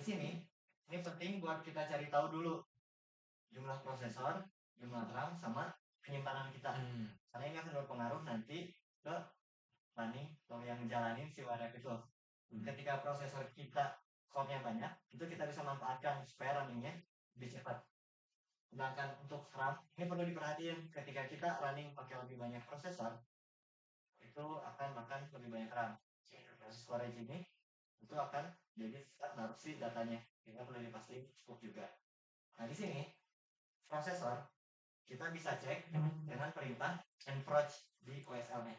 di sini ini penting buat kita cari tahu dulu jumlah prosesor, jumlah RAM, sama penyimpanan kita. Karena ini akan berpengaruh nanti ke running atau yang jalanin si WRF itu. Ketika prosesor kita core-nya banyak, itu kita bisa manfaatkan supaya runningnya lebih cepat. Sedangkan untuk RAM, ini perlu diperhatiin ketika kita running pakai lebih banyak prosesor, itu akan makan lebih banyak RAM. Storage ini itu akan jadi naruh si datanya, sehingga perlu dipastikan cukup juga. Nah di sini prosesor kita bisa cek dengan perintah nproc di OSL-nya.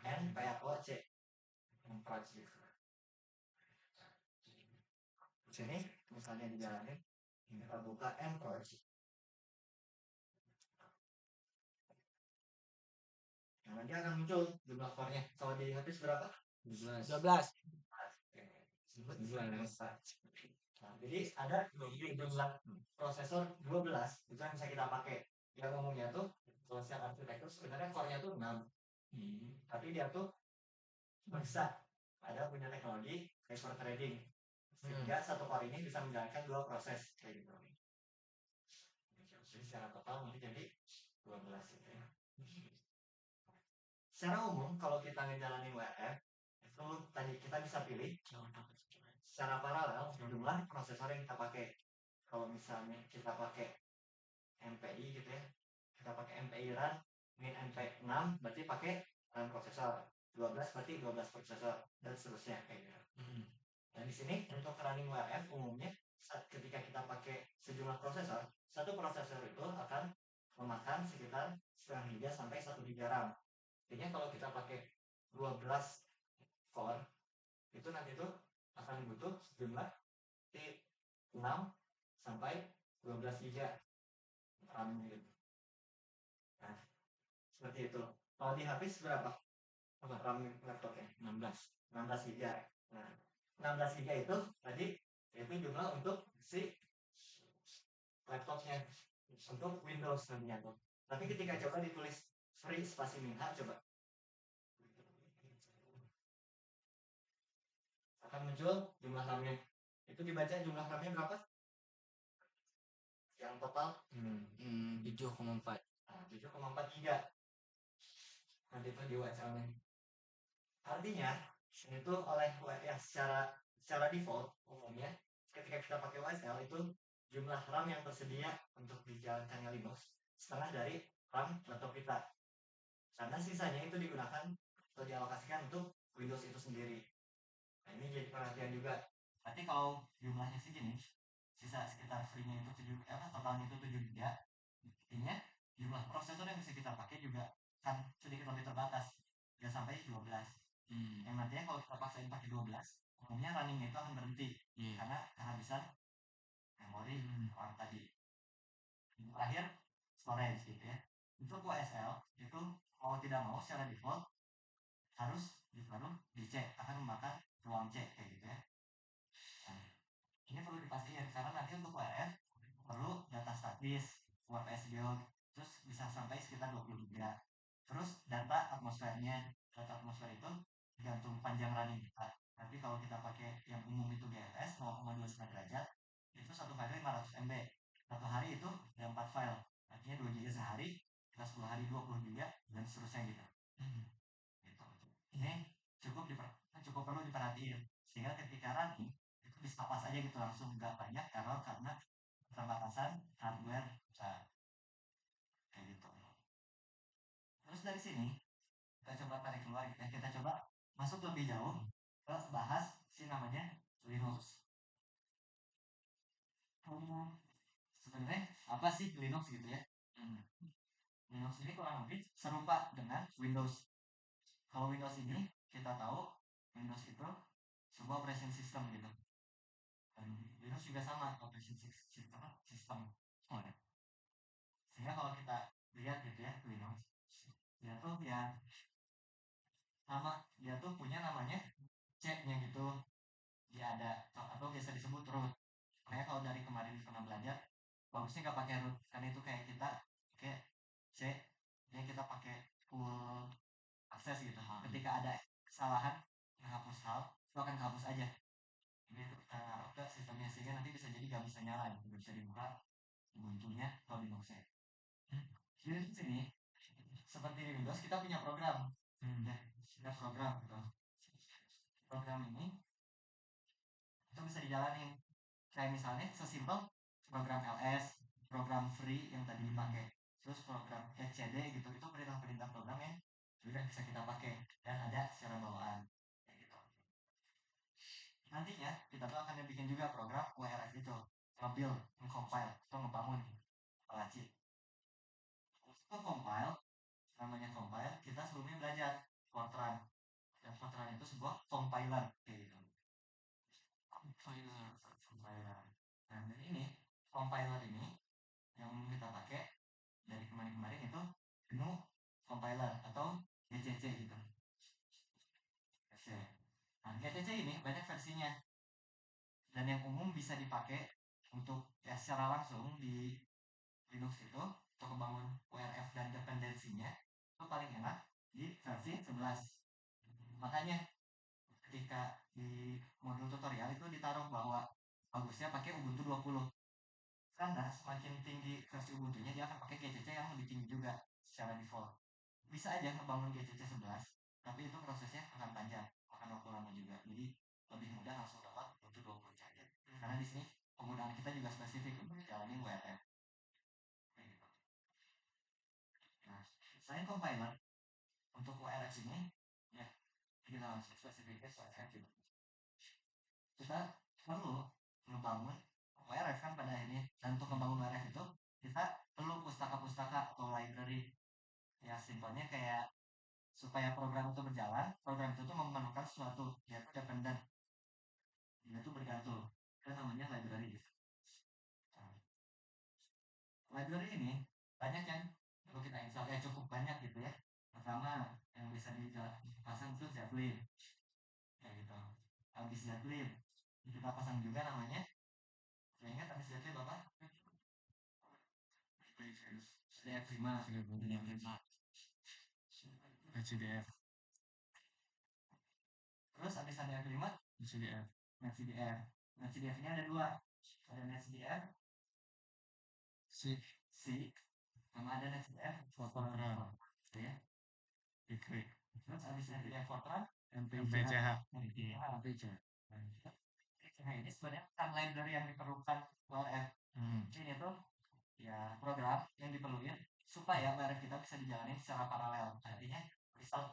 nproc nproc gitu. Di sini misalnya dijalanin, kita buka nproc. Nah, nanti akan muncul jumlah core-nya. Kalau di habis berapa? 12. Nah, jadi ada jumlah prosesor 12 itu yang bisa kita pakai. Yang umumnya tuh kalau secara arsitektur sebenarnya core-nya tuh 6. Tapi dia tuh bisa ada punya teknologi hyper threading sehingga satu core ini bisa menjalankan 2 proses kayak gitu. Jadi secara total nanti jadi 12 gitu ya. Secara umum kalau kita ngejalanin WRF itu tadi kita bisa pilih secara paralel jumlah prosesor yang kita pakai. Kalau misalnya kita pakai MPI gitu ya, kita pakai MPI RAM min MP 6 berarti pakai RAM prosesor, 12 berarti 12 prosesor dan seterusnya kayak gitu. Dan di sini untuk running WRF umumnya ketika kita pakai sejumlah prosesor, satu prosesor itu akan memakan sekitar setengah giga sampai 1 giga RAM. Artinya kalau kita pakai 12 core itu nanti tuh akan butuh sejumlah 6 sampai 12 giga RAM gitu. Nah, seperti itu. Kalau di habis berapa? RAM laptopnya? 16 giga. Nah, 16 giga itu tadi itu jumlah untuk si laptopnya, untuk Windows nantinya tuh. Tapi ketika coba ditulis free spasi minha coba akan muncul jumlah RAM-nya. Itu dibaca jumlah RAM-nya berapa? Yang total 7,4. 7,4 giga. Nanti itu di WSL-nya. Artinya itu oleh ya secara default umumnya ketika kita pakai WSL itu jumlah RAM yang tersedia untuk dijalankannya Linux setengah dari RAM laptop kita. Karena sisanya itu digunakan atau dialokasikan untuk Windows itu sendiri. Nah ini jadi perhatian juga. Nanti kalau jumlahnya segini, sisa sekitar free-nya itu 7, totalnya itu 7 giga. Artinya jumlah prosesor yang bisa kita pakai juga kan sedikit lebih terbatas, 3 sampai 12. Yang nantinya kalau kita paksain pakai 12, umumnya running itu akan berhenti karena kehabisan memori orang tadi. Terakhir storage gitu ya. Untuk WSL itu mau tidak mau secara default harus ditaruh di C, akan memakan ruang C kayak gitu ya. Nah, ini perlu dipastikan karena nanti untuk WRF perlu data statis, UFS build, terus bisa sampai sekitar 20 giga. Terus data atmosfernya, data atmosfer itu tergantung panjang running kita. Tapi kalau kita pakai yang umum itu GFS 0,29 derajat, itu satu file 500 MB. Satu hari itu ada 4 file, artinya 2 giga sehari, kita 10 hari 20 giga, dan seterusnya gitu. Gitu. Ini cukup perlu diperhatiin sehingga ketika running itu bisa pas aja gitu langsung, nggak banyak error karena keterbatasan hardware kayak gitu. Terus dari sini kita coba tarik keluar gitu ya. Kita coba masuk lebih jauh ke bahas si namanya Linux. Sebenarnya apa sih Linux gitu ya? Linux ini kurang lebih serupa dengan Windows. Kalau Windows ini kita tahu Windows itu sebuah operating system gitu. Dan Linux juga sama, operating system. Sehingga kalau kita lihat gitu ya Linux, dia tuh ya sama, dia tuh punya namanya C-nya gitu. Dia ada atau biasa disebut root. Makanya kalau dari kemarin pernah belajar, bagusnya nggak pakai root karena itu kayak kita pakai C, ya kita pakai full akses gitu. Ketika ada kesalahan menghapus hal, itu akan kehapus aja. Ini ke sistemnya, sehingga nanti bisa jadi nggak bisa nyala, nggak bisa dibuka Ubuntu-nya atau Linux-nya. Jadi di sini seperti di Windows kita punya program, ya, kita program gitu. Program ini itu bisa dijalanin kayak misalnya sesimpel program ls, program free yang tadi dipakai, terus program etcd gitu, itu perintah-perintah program yang sudah bisa kita pakai dan ada secara bawaan kayak gitu. Nantinya kita tuh akan bikin juga program URF itu, nge-build, nge-compile atau ngebangun Apache. Untuk compile, namanya compile, kita sebelumnya belajar Fortran, dan Fortran itu sebuah compiler kayak gitu. Compiler. Nah, dan ini compiler ini yang kita pakai dari kemarin-kemarin itu GNU compiler atau GCC gitu. Nah, GCC ini banyak versinya, dan yang umum bisa dipakai untuk ya secara langsung di Linux itu untuk membangun URF dan dependensinya itu paling enak di versi 11. Makanya ketika di modul tutorial itu ditaruh bahwa bagusnya pakai Ubuntu 20, karena semakin tinggi versi Ubuntunya dia akan pakai GCC yang lebih tinggi juga secara default. Bisa aja ngebangun GCC 11, tapi itu prosesnya akan panjang, akan waktu lama juga, jadi lebih mudah langsung dapat Ubuntu 20 aja. Karena di sini penggunaan kita juga spesifik untuk jalanin URF. Nah, selain compiler untuk URF ini, ya kita langsung spesifiknya URF juga. Kita perlu ngebangun URF kan pada akhirnya, dan untuk membangun URF itu kita perlu pustaka-pustaka atau library. Ya simpelnya kayak supaya program itu berjalan, program itu tuh memerlukan sesuatu, yaitu dependent, yaitu bergantung, dan namanya library. Nah, library ini banyak yang perlu kita install, ya cukup banyak gitu ya. Pertama yang bisa dipasang itu Zeppelin, kayak gitu. Habis Zeppelin kita pasang juga namanya, saya ingat habis Zeppelin apa? CDF5, CDF. Terus habis CDF5, CDF. NetCDF. NetCDF ini ada dua, ada NetCDF C, sama ada NetCDF Fortran, ya. Terus habis NetCDF Fortran, MPCH. Nah, ini sebenarnya kan library yang diperlukan URF. Ini tuh ya program yang diperlukan supaya URF kita bisa dijalani secara paralel. Artinya misal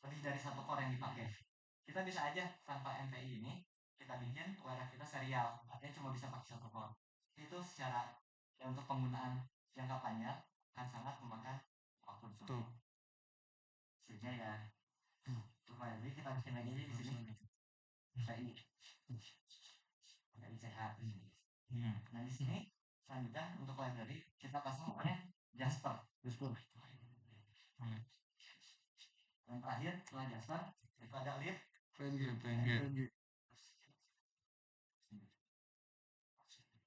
lebih dari satu core yang dipakai, kita bisa aja tanpa MPI ini kita bikin URF kita serial, artinya cuma bisa pakai satu core. Itu secara ya untuk penggunaan jangka panjang akan sangat memakan waktu cukup. Sehingga ya supaya jadi kita bikin lagi di sini MPI sehat. Nah di sini selanjutnya untuk library kita pasang namanya Jasper. Dan terakhir setelah Jasper itu ada lib,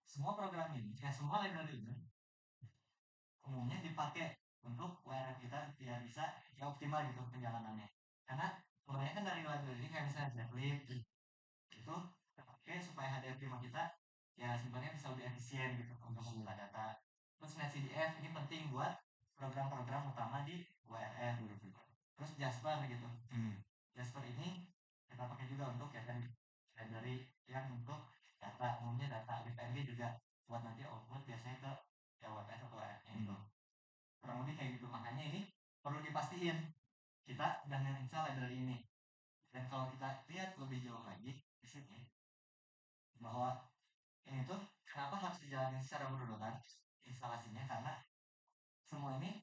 semua program ini, ya semua library ini umumnya dipakai untuk URF kita biar bisa ya optimal gitu penjalanannya. Karena kebanyakan dari library ini kayak misalnya Zeppelin itu kita pakai supaya HDF5 kita ya sebenarnya bisa lebih efisien gitu untuk membuka data. Terus NetCDF ini penting buat program-program utama di URF. Terus Jasper gitu. Jasper ini kita pakai juga untuk ya kan library yang untuk data, umumnya data WPMB juga buat nanti output biasanya ke ya WPS atau URF itu. Kurang lebih kayak gitu, makanya ini perlu dipastiin kita udah install library ini. Dan kalau kita lihat lebih jauh lagi di sini bahwa ini tuh kenapa harus dijalani secara berurutan instalasinya, karena semua ini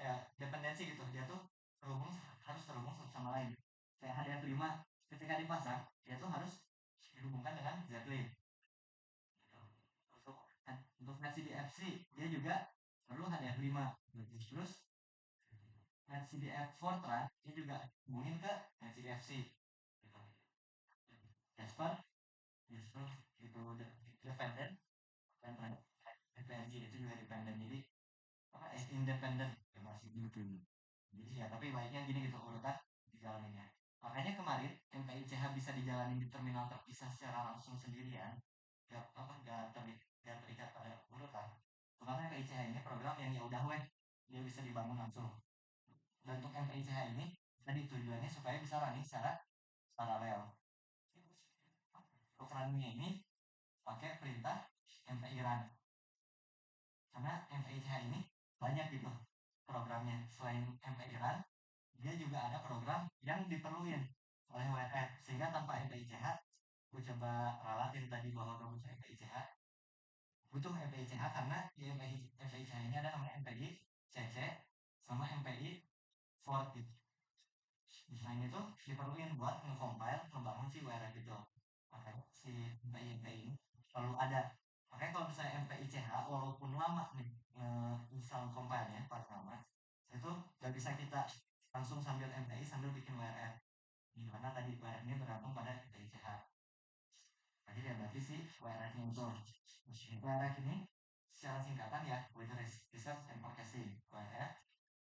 ya dependensi gitu, dia tuh harus terhubung satu sama lain. Kayak HDF5 ketika dipasang dia tuh harus dihubungkan dengan Zeppelin. Untuk NetCDF dia juga perlu HDF5. Terus NetCDF Fortran dia juga hubungin ke NetCDF Jasper itu dependent, dan FPNG itu juga dependent, jadi apa independent ya masih gitu. Jadi ya tapi baiknya gini gitu urutan dijalaninnya. Makanya kemarin MPICH nggak bisa dijalani di terminal terpisah secara langsung sendirian, nggak terikat pada urutan. Karena MPICH ini program yang ya udah weh, dia bisa dibangun langsung. Dan untuk MPICH ini tadi tujuannya supaya bisa running secara paralel. Untuk runningnya ini pakai perintah MPI run. Karena MPICH ini banyak gitu programnya. Selain MPI run, dia juga ada program yang diperluin oleh WRF. Sehingga tanpa MPICH, gue coba ralatin tadi bahwa kamu butuh MPICH. Butuh MPICH karena di MPICH ini ada namanya MPI CC sama MPI Ford gitu. Nah ini tuh diperluin buat nge-compile, ngebangun si WRF itu. Makanya si MPI ini perlu ada. Makanya kalau misalnya MPICH walaupun lama nih install compile-nya pas lama, itu gak bisa kita langsung sambil MPI sambil bikin WRF. Gimana tadi WRF ini bergantung pada MPICH. Jadi ya berarti si WRF nya itu. WRF ini secara singkatan ya Weather Research and Forecasting WRF.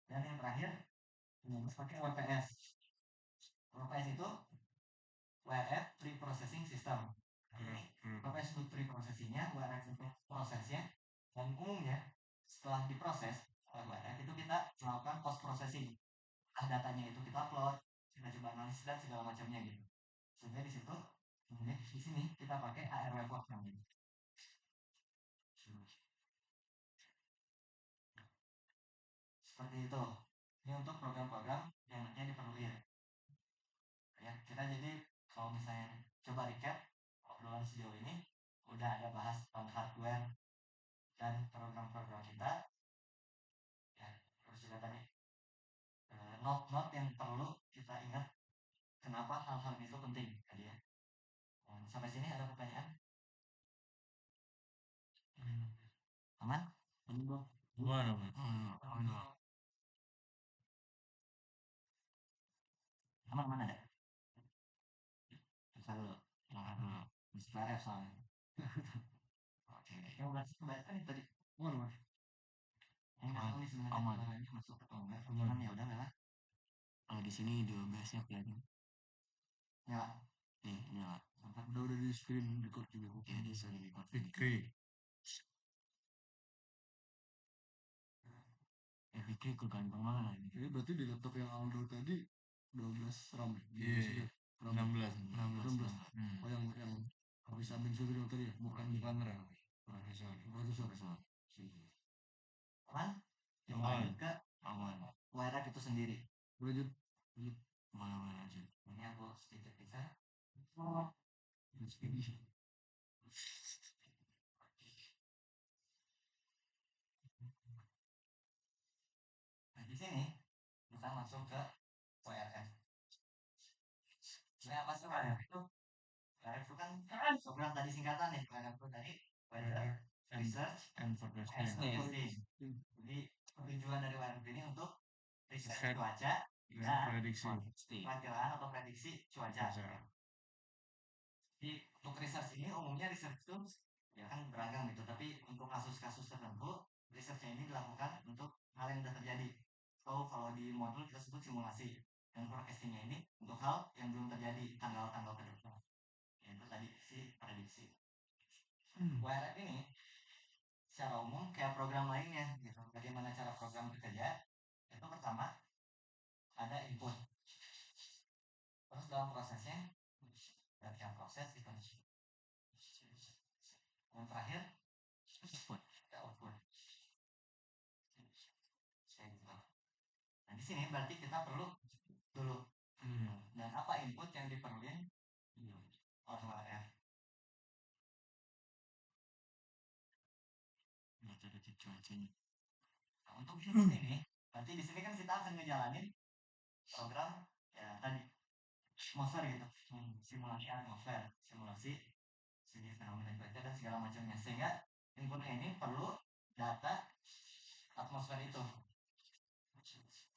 Dan yang terakhir ini pakai WPS. WPS itu WRF Pre-Processing System. Apa yang disebut pre-processingnya, WRF itu prosesnya, dan umumnya setelah diproses oleh WRF itu kita melakukan post processing. Datanya itu kita upload, kita coba analisis dan segala macamnya gitu. Sehingga di situ, kemudian di sini kita pakai ARW Work namanya. Seperti itu. Ini untuk program-program yang nantinya diperlukan. Ya, kita jadi kalau misalnya coba recap obrolan sejauh ini udah ada bahas tentang hardware dan program-program kita. Ya, terus juga tadi note-note yang perlu kita ingat kenapa hal-hal itu penting tadi ya. Sampai sini ada pertanyaan? Aman? Gimana? Aman mana ada? Bisa dulu. Bisa PRF soalnya. Oke. Yang udah kebanyakan itu tadi. Aman. Yang nggak tahu nih sebenarnya bahannya masuk atau enggak. Cuman ya udah lah. Kalau di sini 12-nya kelihatan. Nyala. Nih, nyala. Udah di screen record juga. Ya, di screen record. Fikri. Ya, Fikri keganteng banget. Jadi berarti di laptop yang Aldo tadi 12 RAM. Iya. 16. Oh yang habis Amin Sudri tadi ya? Bukan RAM. Prosesor. Aman? Yang Aman. lanjut ke Aman. WRF itu sendiri. Lanjut. Mana aja. Ini aku sedikit bisa. Nah di sini kita masuk ke WRF. Ini apa sih WRF itu? WRF itu kan program tadi singkatan nih. WRF itu tadi Weather Research And and forecasting. Forecasting. Jadi tujuan dari WRF ini untuk riset Riset cuaca dan prediksi. perakiraan atau prediksi cuaca. Jadi untuk research ini umumnya research itu ya kan beragam gitu, tapi untuk kasus-kasus tertentu researchnya ini dilakukan untuk hal yang sudah terjadi. So kalau di modul kita sebut simulasi, dan forecastingnya ini untuk hal yang belum terjadi, tanggal-tanggal ke depan. Ya, itu tadi si prediksi. WRF ini secara umum kayak program lainnya gitu. Bagaimana cara program bekerja? Itu pertama ada input. Terus dalam prosesnya dari yang proses gitu. Yang terakhir output. Nah di sini berarti kita perlu dulu. Dan apa input yang diperlukan oleh WRF? Nah, untuk input ini, berarti di sini kan kita akan ngejalanin program ya tadi atmosfer gitu, simulasi atmosfer, simulasi segi fenomena cuaca dan segala macamnya. Sehingga input ini perlu data atmosfer itu,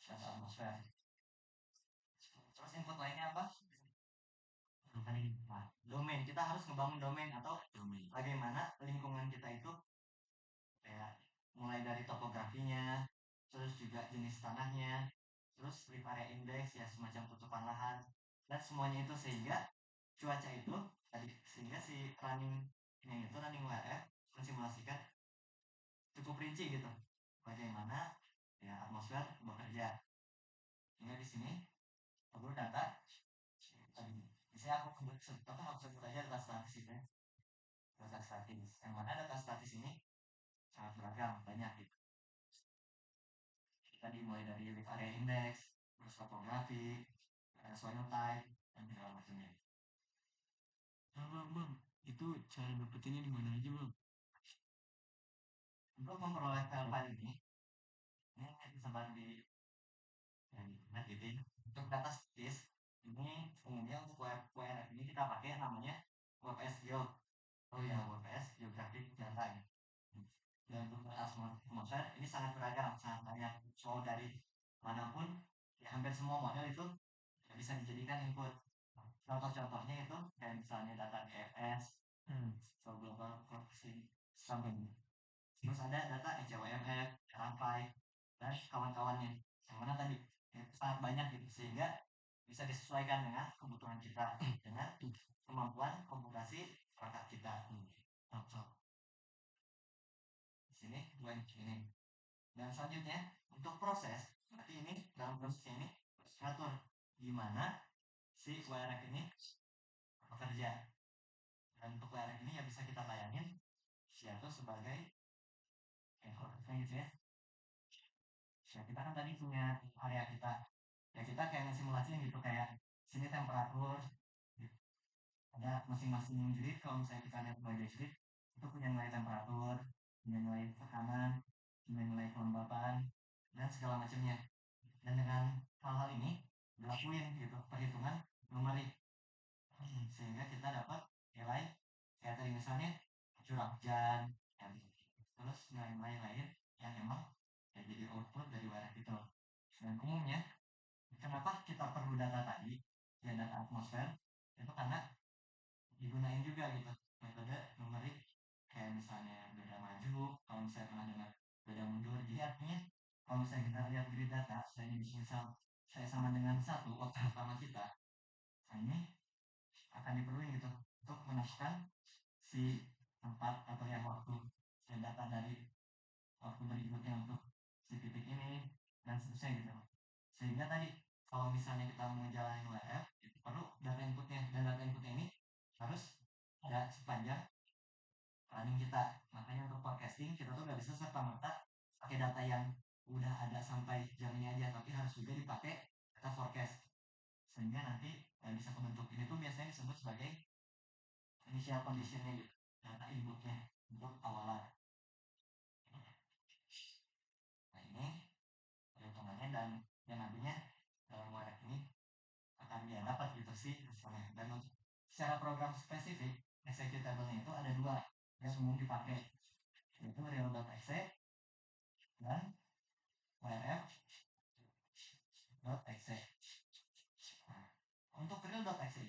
data atmosfer. Terus input lainnya apa? Nah, domain, kita harus ngebangun domain atau bagaimana lingkungan kita itu kayak mulai dari topografinya, terus juga jenis tanahnya, terus sleep area index ya semacam tutupan lahan dan semuanya itu sehingga cuaca itu tadi, sehingga si running WRF mensimulasikan cukup rinci gitu bagaimana ya atmosfer bekerja. Hingga di sini perlu data tadi. Misalnya aku sebut aja data statis itu ya. Data statis. Yang mana data statis ini sangat beragam, banyak gitu. Kita dimulai dari lift area index, terus topografi, soil type, dan segala macamnya. Bang, itu cara dapetinnya di mana aja, Bang? Untuk memperoleh file ini disebar di internet gitu ya. Untuk data statis ini umumnya untuk WRF ini kita pakai namanya WPS Geo. Oh ya, WPS Geographic Data ya. Dan untuk atmosfer ini sangat beragam, sangat banyak. So dari manapun, ya hampir semua model itu bisa dijadikan input. Contoh-contohnya itu kayak misalnya data DFS, so global forecasting sampai. Terus ada data ECWMF, RAPI, dan kawan-kawannya. Yang mana tadi itu sangat banyak gitu, sehingga bisa disesuaikan dengan kebutuhan kita dengan kemampuan komputasi perangkat kita. Di sini gue ini. Dan selanjutnya untuk proses, berarti ini dalam proses ini ngatur gimana si WRF ini bekerja. Dan untuk WRF ini ya bisa kita bayangin yaitu sebagai gitu ya. Ya kita kan tadi punya area kita. Ya kita kayak simulasi gitu, kayak sini temperatur. Ada masing-masing grid, kalau misalnya kita lihat by grid itu punya nilai temperatur, punya nilai tekanan, punya nilai kelembapan, dan segala macamnya. Dan dengan hal-hal ini dilakuin gitu perhitungan numerik, sehingga kita dapat nilai kayak tadi misalnya curah hujan, terus nilai-nilai lain yang emang ya jadi output dari WRF itu. Dan umumnya kenapa kita perlu data tadi ya, data atmosfer itu karena digunain juga gitu metode numerik kayak misalnya beda maju, kalau misalnya pernah dengar beda mundur. Jadi artinya kalau misalnya kita lihat grid data, saya misal saya sama dengan 1 waktu pertama kita, nah ini akan diperlukan gitu untuk menentukan si tempat atau yang waktu data dari waktu berikutnya untuk si titik ini dan seterusnya gitu. Sehingga tadi kalau misalnya kita mau jalanin WF itu perlu data inputnya, dan data inputnya ini harus ada sepanjang running kita. Makanya untuk forecasting kita tuh nggak bisa serta-merta pakai data yang udah ada sampai jam ini aja, tapi harus juga dipakai data forecast, sehingga nanti bisa kebentuk. Ini tuh biasanya disebut sebagai initial conditionnya gitu, data inputnya untuk awalan. Nah ini perhitungannya, dan yang nantinya dalam WRF ini akan dia dapat gitu sih hasilnya. Dan untuk secara program spesifik executable-nya itu ada 2 yang umum dipakai, yaitu real.exe dan WRF.exe. Nah, untuk real.exe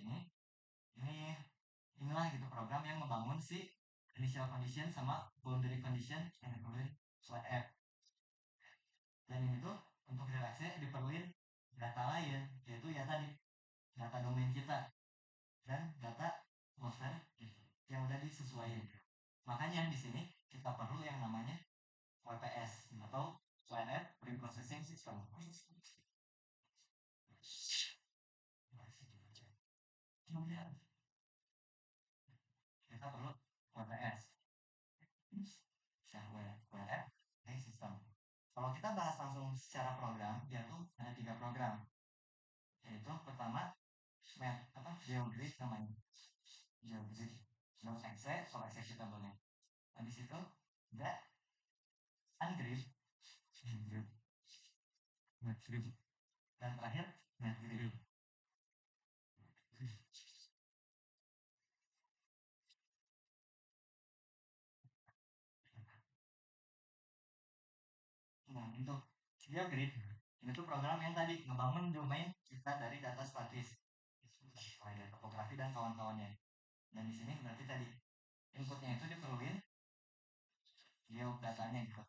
inilah gitu program yang membangun si initial condition sama boundary condition yang diperluin WRF. Dan ini tuh untuk real.exe diperluin data lain, yaitu ya tadi data domain kita dan data atmosfer yang udah disesuaikan. Makanya di sini kita perlu yang namanya WPS atau WRF Preprocessing System. Kita perlu WPS, WRF System. Kalau kita bahas langsung secara program, dia tuh ada 3 program. Yaitu pertama GeoGrid namanya. GeoGrid.exe soal executable-nya. Habis itu ada Ungrid, dan terakhir NetGrid. Nah untuk GeoGrid ini tuh program yang tadi ngebangun domain kita dari data statis, mulai dari topografi dan kawan-kawannya. Dan di sini berarti tadi inputnya itu diperluin geodatanya gitu.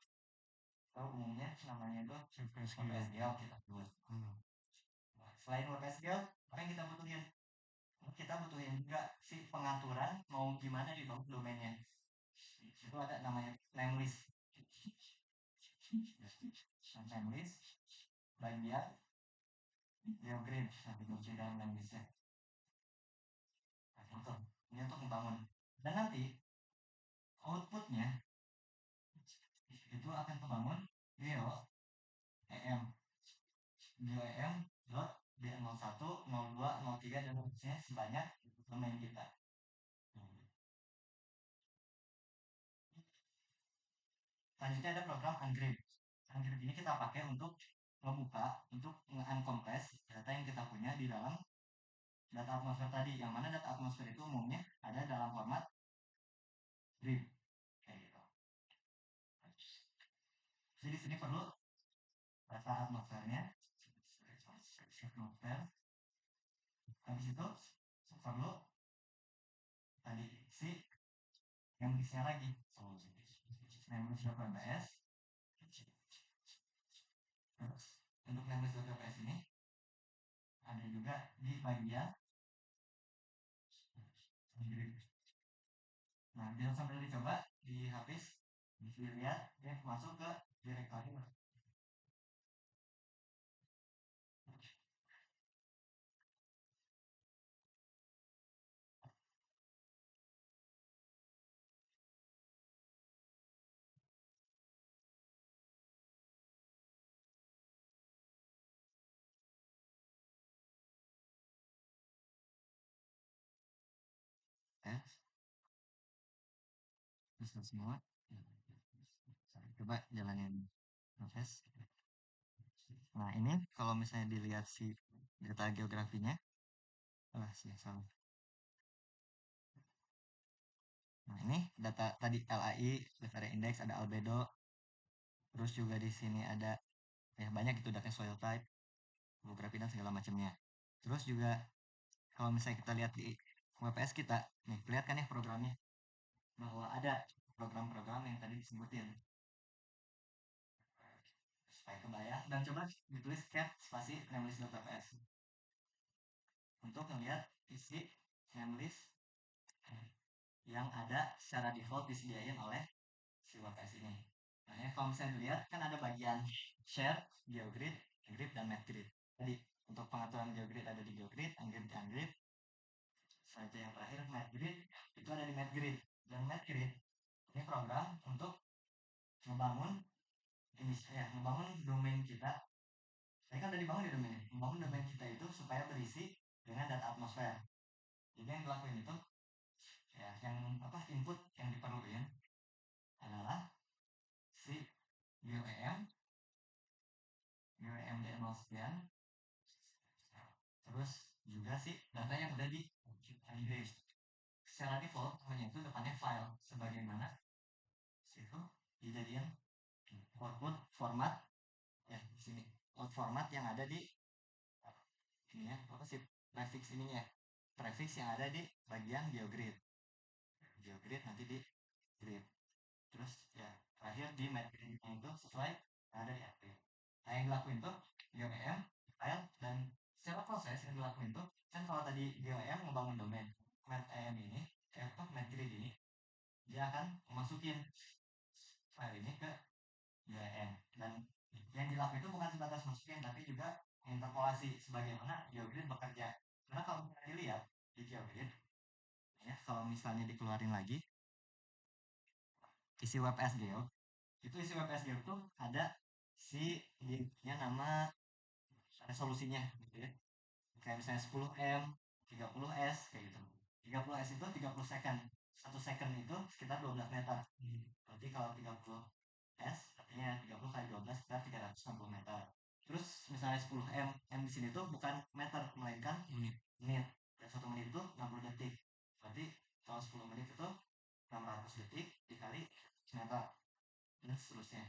Atau umumnya namanya itu WPS Geo kita buat. Selain WPS Geo, apa yang kita butuhin? kita butuhin juga si pengaturan mau gimana di domainnya. Itu ada namanya namelist. Namelist bagian geogrid, nah dikunci dalam namelistnya. Nah, itu ini untuk membangun, dan nanti outputnya itu akan membangun geo em dot d01, 02, 03 dan seterusnya sebanyak domain kita. Selanjutnya ada program ungrid. Ungrid ini kita pakai untuk membuka, untuk uncompress data yang kita punya di dalam data atmosfer tadi, yang mana data atmosfer itu umumnya ada dalam format grid kayak gitu. Jadi di sini perlu data atmosfernya, atmosfer. Habis itu perlu tadi si namelistnya lagi, namelist.wps. Terus untuk namelist.wps ini ada juga di bagian grid. Nah, jangan sampai dicoba dihapus, dilihat dia masuk ke direktori. Bisa semua. Coba jalanin proses. Nah, ini kalau misalnya dilihat si data geografinya, sih salah. Nah, ini data tadi LAI, live area index, ada albedo. Terus juga di sini ada ya banyak itu data soil type, topografi dan segala macamnya. Terus juga kalau misalnya kita lihat di WPS kita, nih kelihatan ya programnya bahwa ada program-program yang tadi disebutin. Supaya kebayang, dan coba ditulis cat spasi namelist.wps untuk melihat isi namelist yang ada secara default disediain oleh si WPS ini. Nah, ya, kalau misalnya dilihat kan ada bagian share, geogrid, grid, dan matgrid. Jadi untuk pengaturan geogrid ada di geogrid, ungrid di ungrid. Saja yang terakhir matgrid itu ada di matgrid, dan matgrid ini program untuk membangun ini ya, membangun domain kita. Saya kan udah dibangun di domain, membangun domain kita itu supaya berisi dengan data atmosfer. Jadi yang dilakuin itu ya, yang input yang diperlukan adalah si GeoEM D0 sekian, terus juga sih data yang udah di ungrid. Secara default hanya itu depannya file, sebagaimana situ dijadikan output format ya di sini, output format yang ada di ini ya, apa sih prefix ininya, prefix yang ada di bagian geogrid nanti di grid. Terus ya terakhir di matgridnya itu sesuai ada di ungrid. Nah, yang dilakuin tuh GeoEM file, dan secara proses yang dilakuin tuh kan kalau tadi GeoEM ngebangun domain, matEM ini matgrid ini dia akan masukin file ini ke GeoEM, dan yang dilakukan itu bukan sebatas masukin tapi juga interpolasi sebagaimana GeoGrid bekerja. Karena kalau misalnya dilihat di GeoGrid ya, kalau misalnya dikeluarin lagi isi WebS Geo, itu isi WebS Geo itu ada si linknya, nama, resolusinya gitu ya. Kayak misalnya 10M, 30S kayak gitu. 30S itu 30 second. 1 second itu sekitar 12 meter. Berarti kalau 30S artinya 30 kali 12 sekitar 360 meter. Terus misalnya 10M, M di sini tuh bukan meter melainkan menit. Dan 1 menit itu 60 detik. Berarti kalau 10 menit itu 600 detik dikali meter dan seterusnya.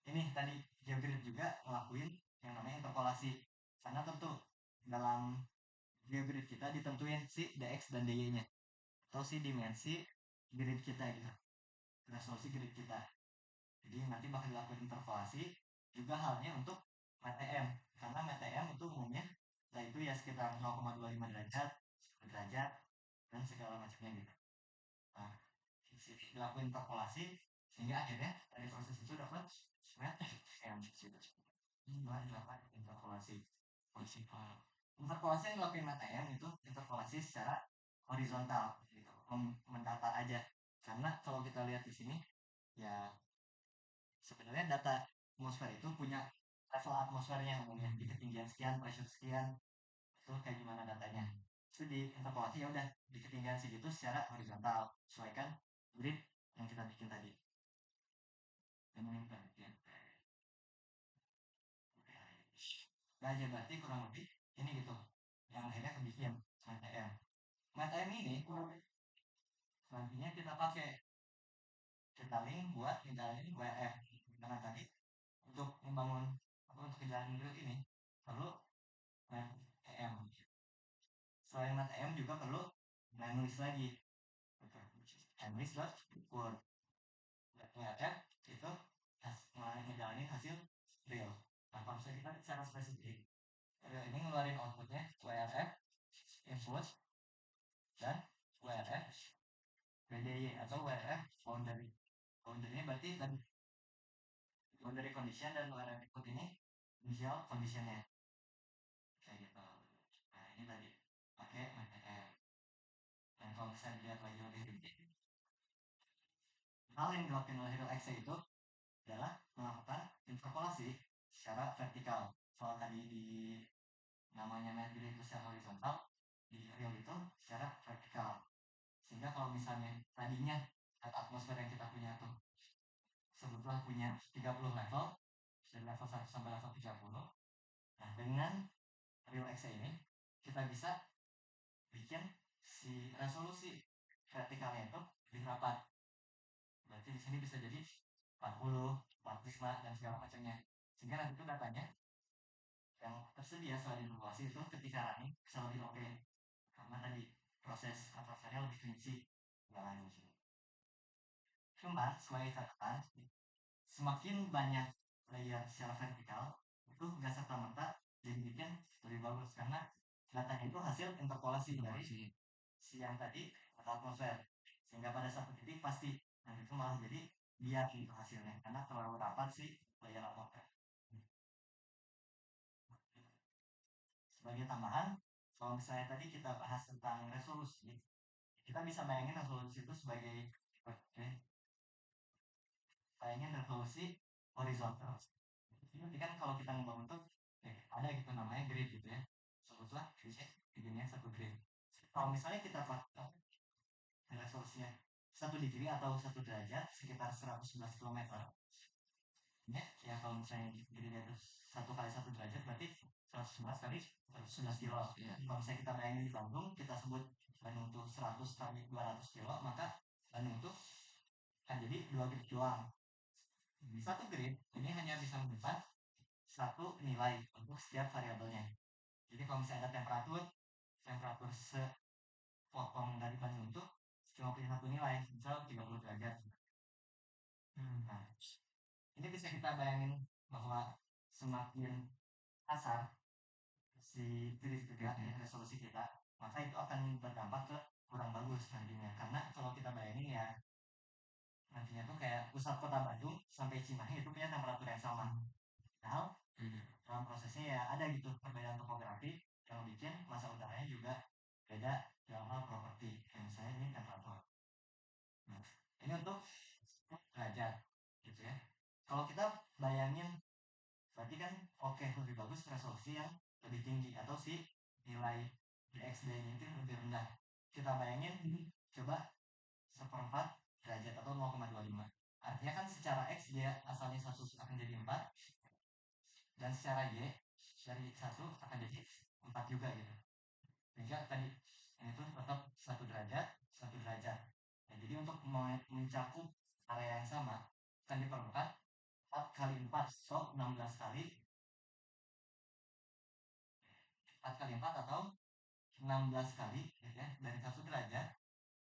Ini tadi GeoGrid juga ngelakuin yang namanya interpolasi, karena tentu dalam GeoGrid kita ditentuin si dx dan dy nya atau si dimensi grid kita gitu, resolusi grid kita. Jadi nanti bakal dilakukan interpolasi juga halnya untuk MTM, karena MTM itu umumnya yaitu ya sekitar 0,25 derajat, 1 derajat, dan segala macamnya gitu. Nah, dilakukan interpolasi sehingga akhirnya dari proses itu dapat m gitu. Dilakukan interpolasi. Interpolasi yang dilakukan MTM itu interpolasi secara horizontal gitu, mendata aja. Karena kalau kita lihat di sini ya sebenarnya data atmosfer itu punya level atmosfernya umumnya di ketinggian sekian, pressure sekian, itu kayak gimana datanya. Itu di interpolasi ya udah di ketinggian segitu secara horizontal, sesuaikan grid yang kita bikin tadi. Nah, berarti kurang lebih ini gitu yang akhirnya kebikin MTM. MTM ini nantinya kita pakai link buat ngejalanin WF. Karena tadi untuk membangun untuk ngejalanin grid ini perlu MTM. Selain MTM juga perlu menulis lagi. Menulis word. WF itu ngejalanin hasil real. Nah, kalau misalnya kita secara spesifik ini ngeluarin outputnya WRF input dan WRF BDY atau WRF boundary. Boundary berarti dan boundary condition dan WRF input ini initial conditionnya kayak gitu. Nah, ini tadi pakai MTM. Dan kalau bisa dilihat lagi lebih rinci, hal yang dilakukan oleh real Excel itu adalah melakukan interpolasi secara vertikal. Soal tadi di namanya metode itu secara horizontal, di real itu secara vertikal. Sehingga kalau misalnya tadinya atmosfer yang kita punya tuh sebetulnya punya 30 level dari level 1 sampai level 30. Nah, dengan real Excel ini kita bisa bikin si resolusi vertikalnya itu lebih rapat. Berarti di sini bisa jadi 40, 45 dan segala macamnya. Sehingga nanti itu datanya yang tersedia setelah diinterpolasi itu ketika running bisa lebih oke. Karena tadi proses atmosfernya lebih rinci jalannya. Cuman sebagai catatan, semakin banyak layer secara vertikal itu nggak serta merta jadi bikin lebih bagus karena datanya itu hasil interpolasi dari si yang tadi atmosfer, sehingga pada satu titik pasti nanti itu malah jadi biar itu hasilnya karena terlalu rapat si layer atmosfer. Sebagai tambahan, kalau misalnya tadi kita bahas tentang resolusi, kita bisa bayangin resolusi itu sebagai bayangin resolusi horizontal. Jadi kan kalau kita ngebangun tuh ada gitu namanya grid gitu ya. Sebutlah gridnya satu grid. Kalau misalnya kita pakai resolusinya 1 degree atau 1 derajat sekitar 111 km. Ya kalau misalnya gridnya itu 1 kali 1 derajat berarti 111 kali 111 kilo. Kalau misalnya kita bayangin di Bandung, kita sebut Bandung itu 100 kali 200 kilo, maka Bandung itu akan jadi 2 grid doang. Satu grid ini hanya bisa menyimpan satu nilai untuk setiap variabelnya. Jadi kalau misalnya ada temperatur sepotong dari Bandung itu cuma punya satu nilai, misal 30 derajat. Nah, ini bisa kita bayangin bahwa semakin kasar si grid kita, resolusi kita, maka itu akan berdampak ke kurang bagus nantinya. Karena kalau kita bayangin ya nantinya tuh kayak pusat kota Bandung sampai Cimahi itu punya temperatur yang sama. Padahal dalam prosesnya ya ada gitu perbedaan topografi yang bikin masa udaranya juga beda dalam hal properti. Kayak misalnya ini temperatur. Nah, ini untuk derajat gitu ya. Kalau kita bayangin berarti kan oke, lebih bagus resolusi yang lebih tinggi atau si nilai DXD-nya itu lebih rendah. Kita bayangin coba 1/4 derajat atau 0,25. Artinya kan secara X dia asalnya 1 akan jadi 4 dan secara Y dari 1 akan jadi 4 juga gitu. Sehingga tadi itu tetap 1 derajat, 1 derajat. Nah, jadi untuk mencakup area yang sama akan diperlukan 4 kali 4, so 16 kali 4 kali 4 atau 16 kali gitu ya, dari 1 derajat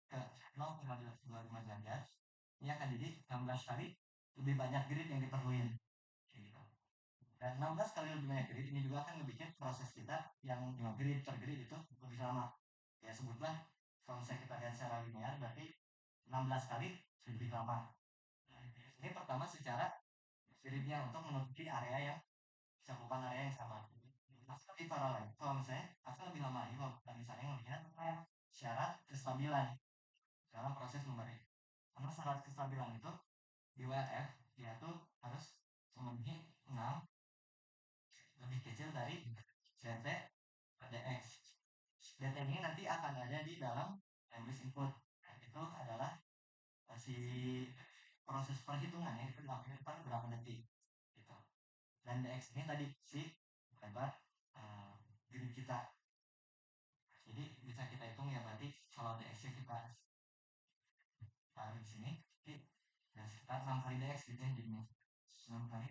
ke 0,25 derajat ini akan jadi 16 kali lebih banyak grid yang diperluin gitu. Dan 16 kali lebih banyak grid ini juga akan ngebikin proses kita yang grid per grid itu lebih lama. Ya sebutlah kalau misalnya kita lihat secara linear berarti 16 kali lebih lama. Ini pertama secara gridnya untuk menutupi area yang cakupan area yang sama. Asal lebih paralel. Kalau misalnya asal lebih lama lagi kalau kita misalnya melihat syarat kestabilan dalam proses memberi. Karena syarat kestabilan itu di WRF dia tuh harus memenuhi 6 lebih kecil dari dt dx. Dt ini nanti akan ada di dalam language input. Itu adalah si proses perhitungannya itu dilakukan per berapa detik gitu. Dan dx ini tadi si lebar grid kita. Jadi bisa kita hitung ya berarti kalau dx kita taruh di sini dan sekitar 6 kali dx gitu ya jadinya 6 kali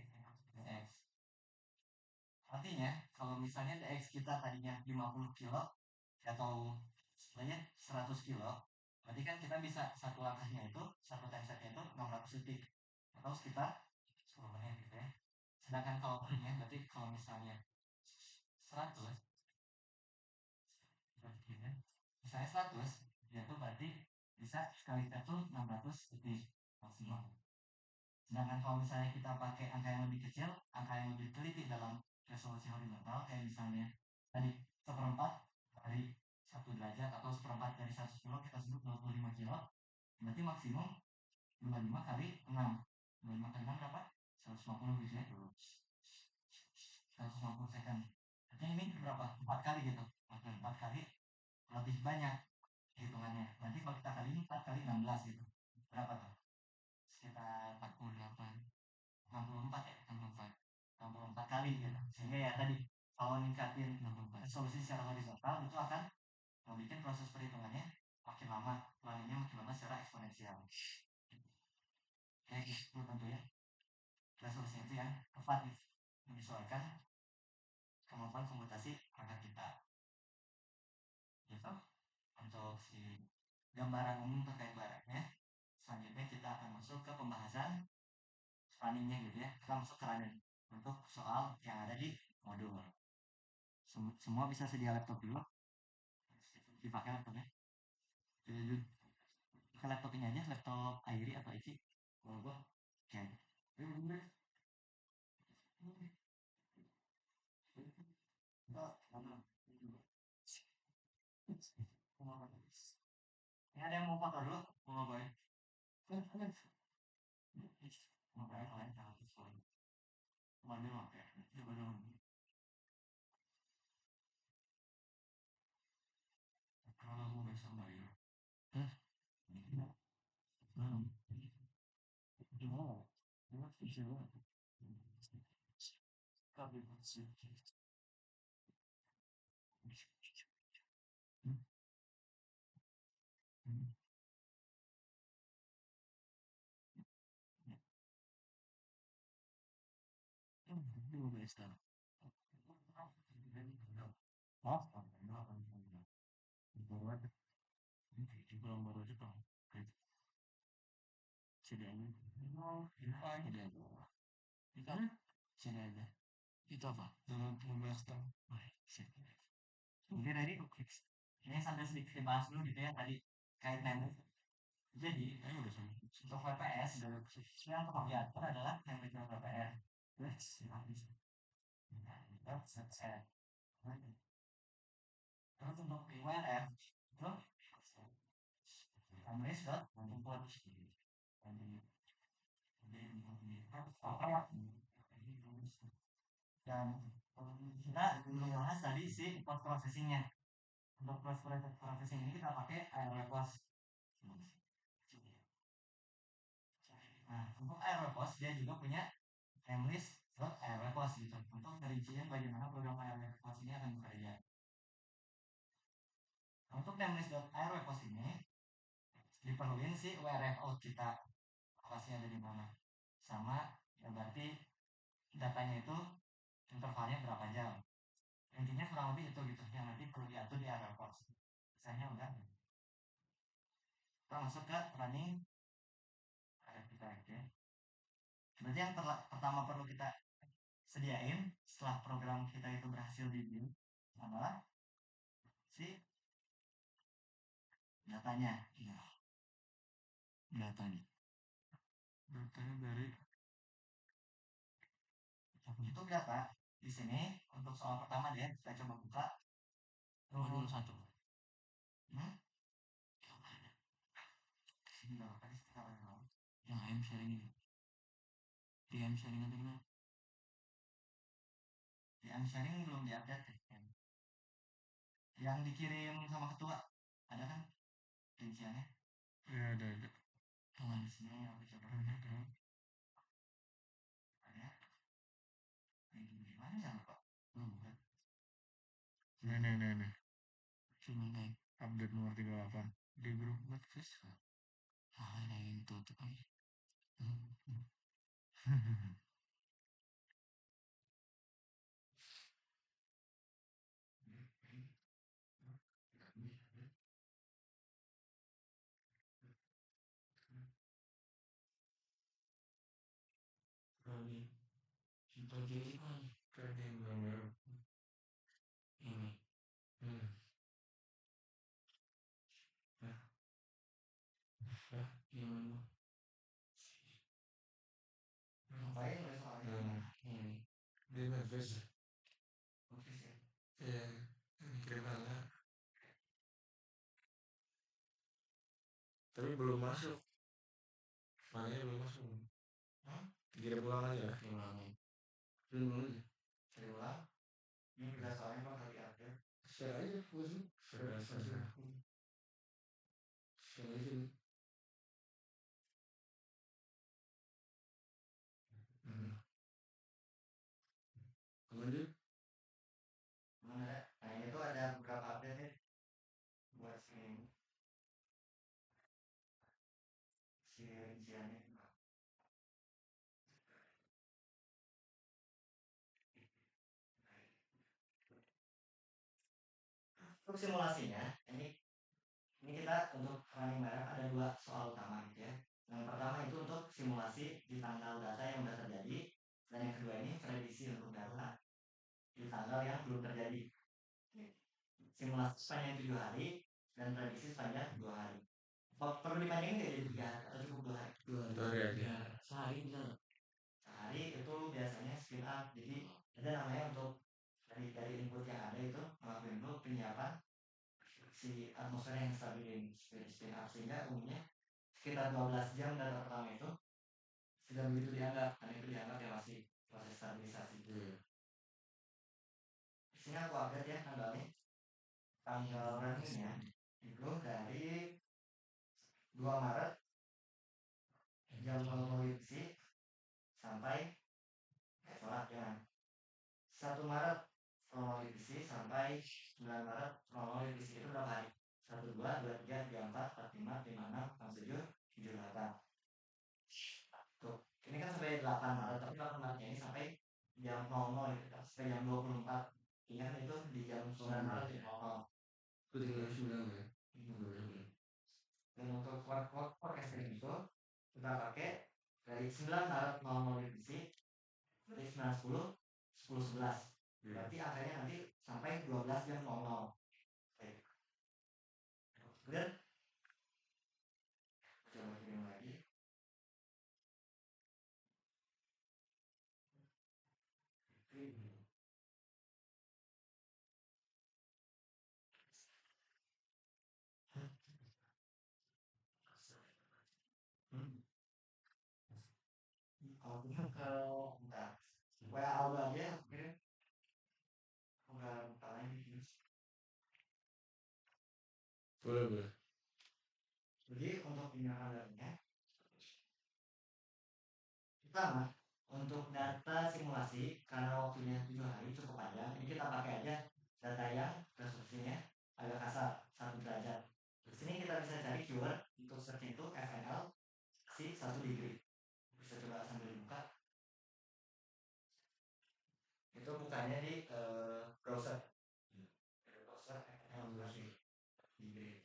dx. Artinya kalau misalnya dx kita tadinya 50 kilo atau sebenarnya 100 kilo, berarti kan kita bisa satu langkahnya itu satu timesnya itu 600 detik atau sekitar 10 menit gitu ya. Sedangkan kalau ini berarti kalau misalnya 100 misalnya 100 dia tuh berarti bisa sekali step tuh 600 detik maksimal. Sedangkan kalau misalnya kita pakai angka yang lebih kecil, angka yang lebih teliti dalam resolusi horizontal kayak misalnya tadi seperempat dari 1 derajat atau seperempat dari 100 kilo kita sebut 25 kilo, berarti maksimum 25 kali 6. 25 kali 6 berapa? 150 gitu ya. 150 second. Artinya ini berapa? 4 kali gitu. 4 kali lebih banyak hitungannya. Nanti kalau kita kali ini 4 kali 16 gitu. Berapa tuh? Sekitar 48. 64 ya? 64. 64 kali gitu. Sehingga ya tadi kalau ningkatin resolusi secara horizontal itu akan membuat proses perhitungannya makin lama, planingnya makin lama secara eksponensial. Kayak gitu tentu ya. Resolusi itu yang tepat menyesuaikan kemampuan komputasi perangkat kita. Gitu. Untuk si gambaran umum terkait baraknya. Selanjutnya kita akan masuk ke pembahasan planningnya gitu ya. Kita masuk ke running untuk soal yang ada di modul. Semua bisa sedia laptop dulu. Dipakai laptopnya. Ke laptop ini aja, laptop Airi atau Iki. Kalau gua kayak ini ada yang mau foto dulu? Mau ngapain? Mau ngapain kalian jangan sesuai. Kemarin dulu ya. Coba dulu. Kalau mau besok Mario. Hah? Belum. Gimana? Gimana bisa? Tapi masih. Dulu besta. Baru aja. Belum baru aja tau. Sini aja. Sini aja. Kita sini aja. Itu apa? Dalam 15 tahun. Mungkin tadi ini sampai sedikit dibahas dulu gitu ya tadi kait name. Jadi udah sama. Untuk VPS yang perlu diatur adalah name VPS. Terus untuk WRF itu nulis ke input dan kita membahas tadi si post processingnya. Untuk post processing ini kita pakai AeroPost. Nah untuk AeroPost dia juga punya namelist AeroPost gitu untuk merinciin bagaimana program AeroPost ini akan bekerja. Untuk namelist.aeropost ini diperluin si WRF out kita lokasinya ada di mana sama ya berarti datanya itu intervalnya berapa jam, intinya kurang lebih itu gitu yang nanti perlu diatur di AeroPost. Misalnya udah kita masuk ke running kita aja. Berarti yang pertama perlu kita sediain setelah program kita itu berhasil di build adalah si datanya. Datanya. Datanya dari Itu berapa? Di sini untuk soal pertama deh, saya coba buka. Modul 1. Yang AM sharing ini. Di AM sharing atau gimana? Di sharing belum diupdate kan? Yang dikirim sama ketua ada kan rinciannya? ya ada. Yang di sini aku coba. Ada. Ini gimana ya Pak? Nih. Cuma kayak Update nomor 38 di grup Netflix. ada yang tutup aja. Kita jadi kan yang merah Ini. Gimana? Ngapain lo soalnya? Ini. di Netflix Office ya. ya ini kirimannya tapi belum masuk makanya belum masuk kirim pulang aja Gimana? kirim pulang aja Cari ulang. Ini juga soalnya Pak lagi update. share aja langsung share aja lanjut Mana ada? Nah ini tuh ada beberapa update nih buat si rinciannya. Untuk simulasinya, ini kita untuk running bareng ada dua soal utama gitu ya. Yang pertama itu untuk simulasi di tanggal data yang sudah terjadi, dan yang kedua ini prediksi untuk data di tanggal yang belum terjadi. Simulasi sepanjang 7 hari dan prediksi sepanjang 2 hari. Perlu dipanjangin nggak jadi 3 hari atau cukup 2 hari? 2 hari aja Sehari bisa. Sehari itu biasanya spin up, jadi ada namanya untuk dari input yang ada itu ngelakuin dulu penyiapan si atmosfer yang stabilin spin up, sehingga umumnya sekitar 12 jam data pertama itu sudah begitu dianggap, karena itu dianggap ya masih proses stabilisasi. Di sini aku update ya tanggalnya. Tanggal runningnya itu dari 2 Maret jam 00 WIB sampai jangan 1 Maret 00 WIB sampai 9 Maret 00 WIB itu berapa hari? 1, 2, 2, 3, 4, 4, 5, 5, 6, 6, 7, 7, 8. Tuh, ini kan sampai 8 Maret, tapi 8 Maretnya ini sampai jam 00 gitu, sampai jam 24. Ingat itu di jam 9 Maret ya, 00. itu tinggal 9 ya Dan untuk forecasting itu kita pakai dari 9 Maret 00 WIB dari 9.10 10.11. Berarti angkanya nanti sampai 12 jam 00. Clear? Coba kirim lagi. Kalau enggak WA Aldo aja kirim. Enggak buka lagi. boleh Jadi untuk penyerahannya pertama untuk data simulasi karena waktunya 7 hari cukup panjang, ini kita pakai aja data yang resolusinya agak kasar 1 derajat. Di sini kita bisa cari keyword untuk search itu FNL si 1 degree. Bisa coba sambil buka. Itu bukannya di browser. Browser FNL degree.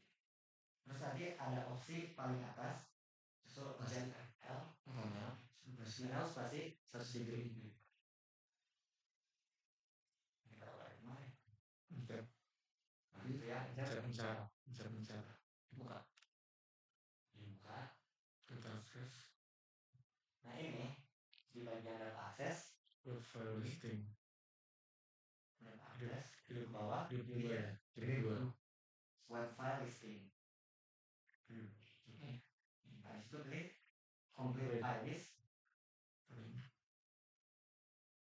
Terus nanti ada opsi paling atas itu ZFL FNL spasi 1 degree. Mencari. buka. dibuka. Kita akses. Nah ini di bagian data akses, File listing. data akses Di di bawah di pilih dua ya, ya. Jadi dua. web file listing. Habis itu pilih complete file list.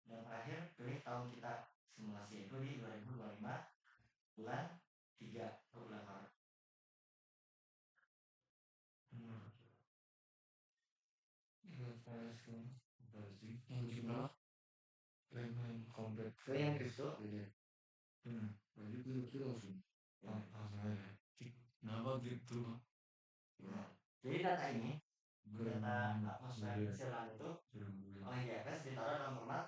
Dan terakhir pilih tahun kita simulasi itu di 2025 bulan 3 atau bulan Maret. File listing. Yang di bawah Lain komplit. Ke yang crypto. Jadi kira-kira langsung. Langsung aja. kenapa gitu? Nah, jadi data ini, data atmosfer kecil itu oleh GFS ditaruh dalam format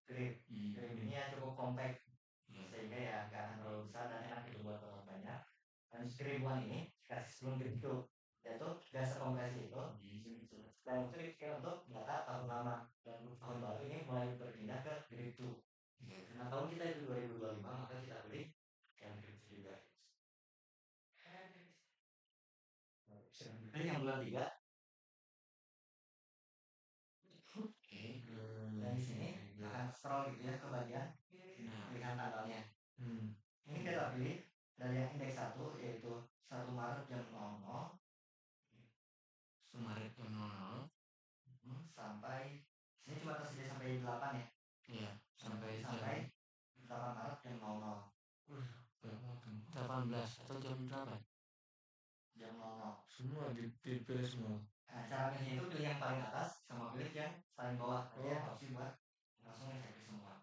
grid. Grid ini ya cukup compact sehingga ya nggak akan terlalu besar dan enak gitu buat orang banyak. Dan skribuan ini kasih sebelum grid itu, yaitu gas kompresi itu, dan itu dipakai untuk data tahun lama dan tahun baru ini mulai berpindah ke grid 2. Nah tahun kita itu 2025, maka kita pilih yang grid juga. Pilih yang bulan 3. Dan di sini akan scroll gitu ya ke bagian pilihan tanggalnya. Ini kita pilih dari yang indeks 1 yaitu 1 Maret jam 00 Maret 00 sampai ini cuma tersedia sampai 8 ya. Iya, sampai 8 Maret jam 00. 18 atau jam 8? Jam 00. Semua dipilih semua. Nah, cara pilihnya itu pilih yang paling atas sama pilih yang paling bawah. Nanti ada opsi buat langsung ngecek semua.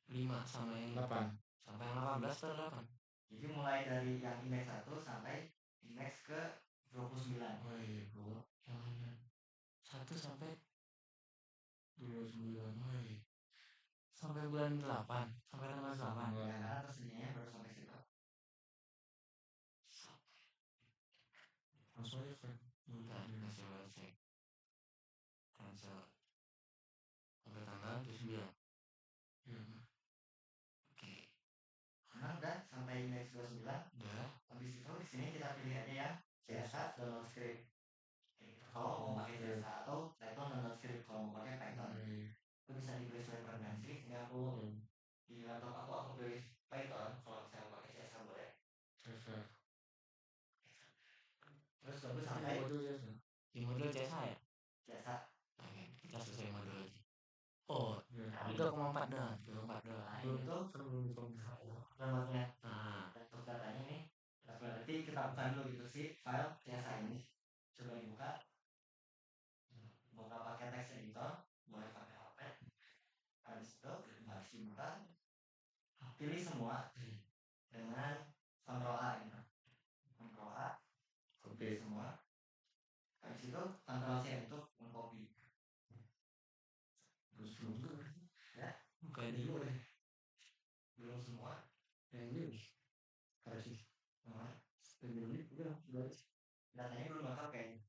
5 sama yang 8. sampai yang 18 atau 8? Jadi mulai dari yang indeks 1 sampai indeks ke 29. Oh iya, bro. 1 sampai 29. Oh iya. sampai bulan 8, sampai tanggal 8. Ya, karena tersedianya baru sampai situ. Langsung aja kan. Bentar, coba cek. Cancel. Sampai tanggal 29. Oke. Nah, udah sampai indeks 29. Udah. Habis itu di sini kita pilih aja ya CSH download script. Kalau mau pakai CSH atau Python download script kalau mau pakai Python. Itu bisa dipilih sesuai preferensi. Sehingga aku di laptop aku pilih Python. Kalau misalnya pakai CSH boleh. Terus tunggu sampai Di modul CSH ya? CSH. Oke, kita selesai modul lagi. Oh, 3,4 dah. 3,4 dah. Nah ini tuh downloadnya. Dan untuk datanya ini berarti kita buka dulu gitu sih file CSH ini. Coba dibuka. Buka pakai text editor, boleh pakai Alpad. Habis itu habis dibuka, pilih semua dengan Ctrl A gitu. Ctrl A, copy semua. Habis itu Ctrl C untuk mengcopy. Terus belum Ya, buka dulu deh. belum semua. yang ini kasih Ini udah datanya belum lengkap kayaknya.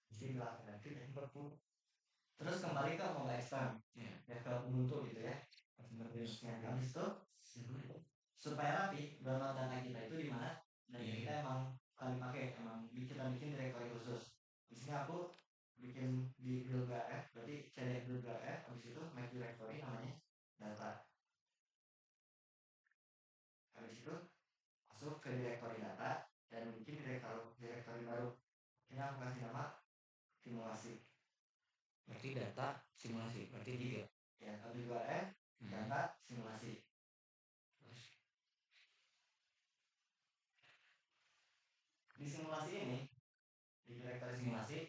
Isi nanti terus kembali ke mobile extern ya ke Ubuntu gitu ya. Habis itu supaya rapi download data kita itu di mana dan kita emang kali pakai emang kita bikin directory khusus. Di sini aku bikin di build.rf, berarti cd build.rf, habis itu make directory namanya data. Habis itu masuk ke directory data dan bikin directory baru. Ini aku kasih nama simulasi. Berarti data simulasi, berarti 3. Ya, build.rf, data simulasi. Di simulasi ini, di directory simulasi,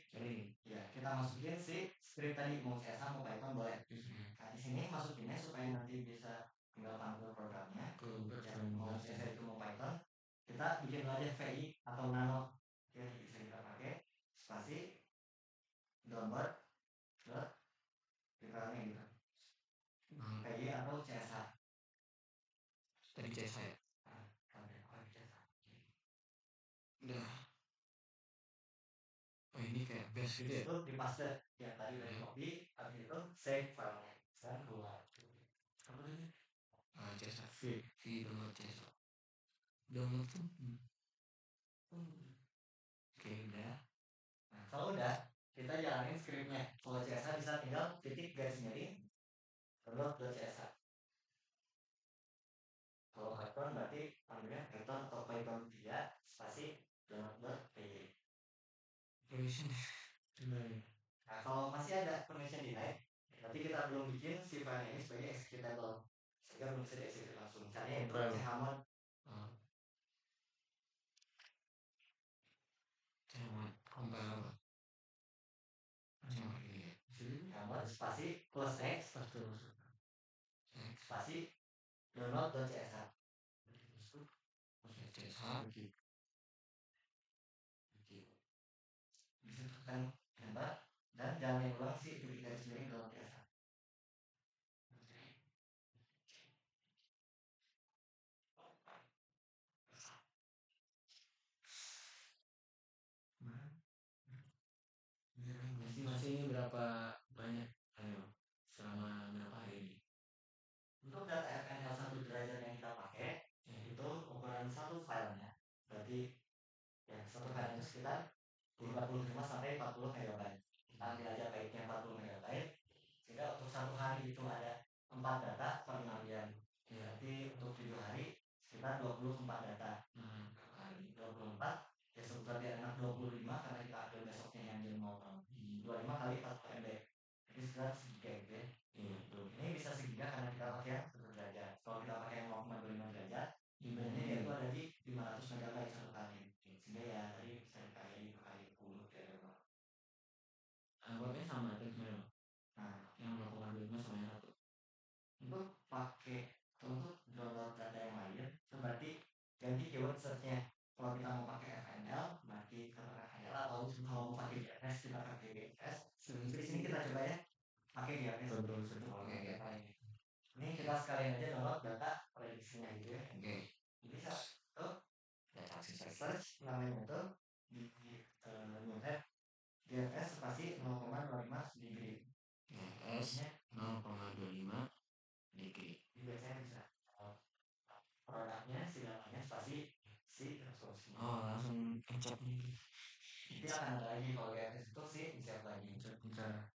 ya kita masukin si script tadi mau CSH mau Python boleh. Nah di sini masukinnya supaya nanti bisa tinggal panggil programnya. Ya, mau CSH itu mau Python, kita bikin aja VI atau nano yang bisa kita pakai spasi download dot filternya gitu. VI atau CSH. Tadi CSH ya? Udah. Oh ini kayak base gitu ya? Itu di paste yang tadi udah di copy, habis itu save filenya. Sekarang keluar. Apa tadi? CSH. V download CSH. download tuh oke udah. Nah, kalau udah kita jalanin scriptnya. Kalau CSH bisa tinggal titik garis miring download.csh. Kalau Python berarti panggilnya Python atau Python 3 spasi download.py. Permission Nah, kalau masih ada permission denied, berarti kita belum bikin si file ini sebagai executable, sehingga belum bisa dieksekusi langsung. Caranya itu chmod. compile Chmod spasi plus x spasi download.csh. Bisa tekan enter dan jalanin ulang si titik garis miring download.csh. estimasi ini berapa banyak selama berapa hari ini? Untuk data FNL 1 derajat yang kita pakai itu ukuran satu filenya, berarti ya satu file itu sekitar 35 sampai 40 MB. Kita ambil aja baiknya 40 MB, sehingga untuk satu hari itu ada 4 data per pengalian. Berarti untuk 7 hari sekitar 24 data. 24 ya sebutlah biar enak 25 karena kita ambil besoknya yang jam 0. 25 kali 40 MB, jadi sekitar segiga gitu ya. Ini bisa segiga karena kita pakai yang 1 derajat. Kalau kita pakai yang 0,25 derajat, jumlahnya yaitu ada di 500 MB satu kali. Sehingga ya tadi bisa dikali 10 kali. Angkotnya sama kan sebenarnya. Nah, yang 0,25 sama yang 1. untuk pakai untuk download data yang lain, itu berarti ganti keyword search-nya. Kalau kita mau pakai FNL, berarti kita pakai FNL, atau kalau mau pakai GFS, kita pakai GFS. Di sini kita coba ya pakai GFS. Ini kita sekalian aja download data prediksinya gitu ya. Bisa tuh data search namanya itu di newsnet GFS spasi 0,25 degree. GFS 0,25 degree. Biasanya bisa produknya si datanya spasi si resolusi. Langsung pencet nih. Nanti akan ada lagi kalau GFS itu sih bisa lagi Bentar.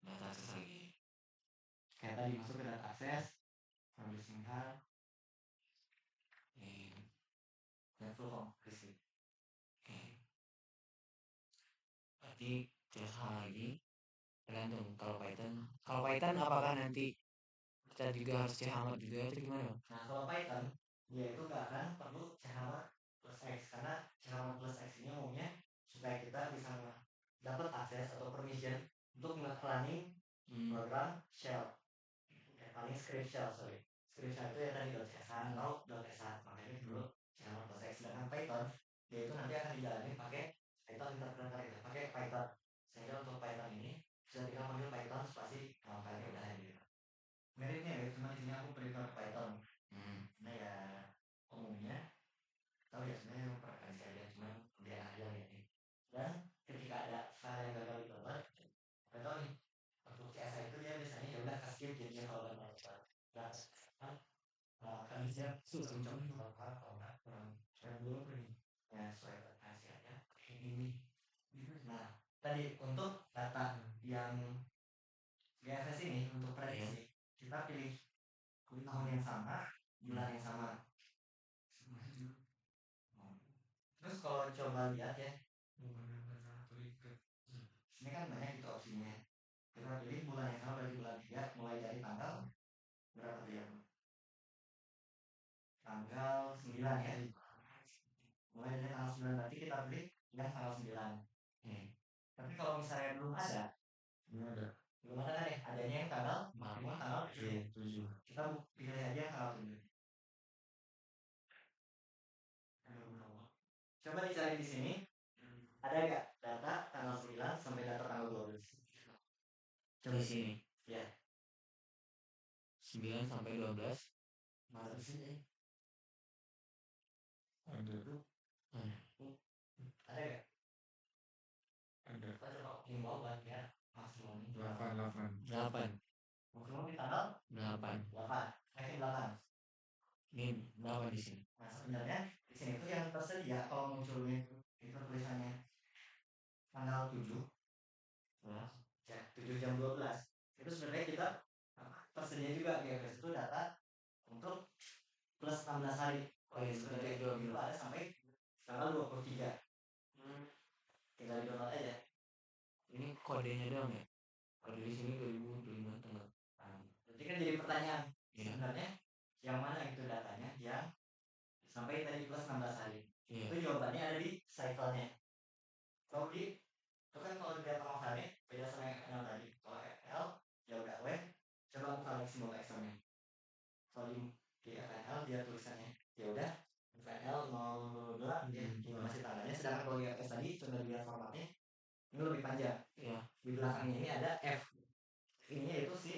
Data akses lagi. kayak tadi masuk ke data akses, publishing hub, dan full home receipt. Berarti terus lagi tergantung kalau Python apakah nanti kita juga harus chmod juga itu gimana? Nah kalau Python dia itu nggak akan perlu chmod plus x, karena chmod plus x ini umumnya supaya kita bisa dapat akses atau permission untuk running program shell, paling script shell script shell itu ya tadi .sh atau .sh, makanya dulu chmod plus x. Sedangkan Python dia itu nanti akan dijalani pakai Python interpreter itu, pakai Python, sehingga untuk Python ini bisa tinggal panggil Python spasi nama filenya udah ada gitu. Miripnya ya, cuma di sini aku prefer Python. Nah ya umumnya tahu ya sebenarnya preferensi aja, cuma dia aja gitu. Dan ketika ada file yang gagal di-download, kita tahu nih untuk CSS itu dia biasanya ya udah skip jadinya kalau udah download. Akan bisa susah kalau nggak saya belum ini ya sesuai hasilnya ini. Nah tadi untuk data yang GFS ini untuk prediksi kita pilih tahun yang sama, bulan yang sama. Terus kalau coba lihat ya, ini kan banyak gitu opsinya. Kita pilih bulan yang sama berarti bulan 3, mulai dari tanggal berapa dia? Tanggal 9 ya. Mulai dari tanggal 9 berarti kita pilih yang tanggal 9. Tapi kalau misalnya belum ada kan ya, adanya yang tanggal 7. Kita pilih aja yang tanggal 7. Coba dicari di sini, ada nggak data tanggal 9 sampai data tanggal 12? Coba di sini. Ya. 9 sampai 12. Mana di sini? Ada nggak? Ada. Coba himbauan ya, maksimum 8. maksimum di tanggal 8. 8. Yakin 8. Ini 8 di sini. Nah sebenarnya di sini tuh yang tersedia kalau munculnya itu tulisannya tanggal 7 Nah, 7 jam 12 itu sebenarnya kita tersedia juga GFS itu data untuk plus 16 hari. Oh iya, Sebenarnya betul, itu ada sampai tanggal 23. Tinggal di download aja. ini kodenya doang ya? Kode di sini 2025 tanggal. Berarti kan jadi pertanyaan Iya. sebenarnya yang mana itu datanya yang sampai tadi plus 16 hari. Iya. Itu jawabannya ada di cycle-nya. Kalau di itu kan kalau dilihat novelnya beda sama yang tadi. Kalau FL ya udah web. Coba buka lagi simbol Excel-nya. Kalau di FNL dia tulisannya ya udah FNL 02 dia masih tandanya. Sedangkan kalau di FS tadi cuma dilihat formatnya ini lebih panjang. Iya. Di belakangnya ini ada F. Ininya itu si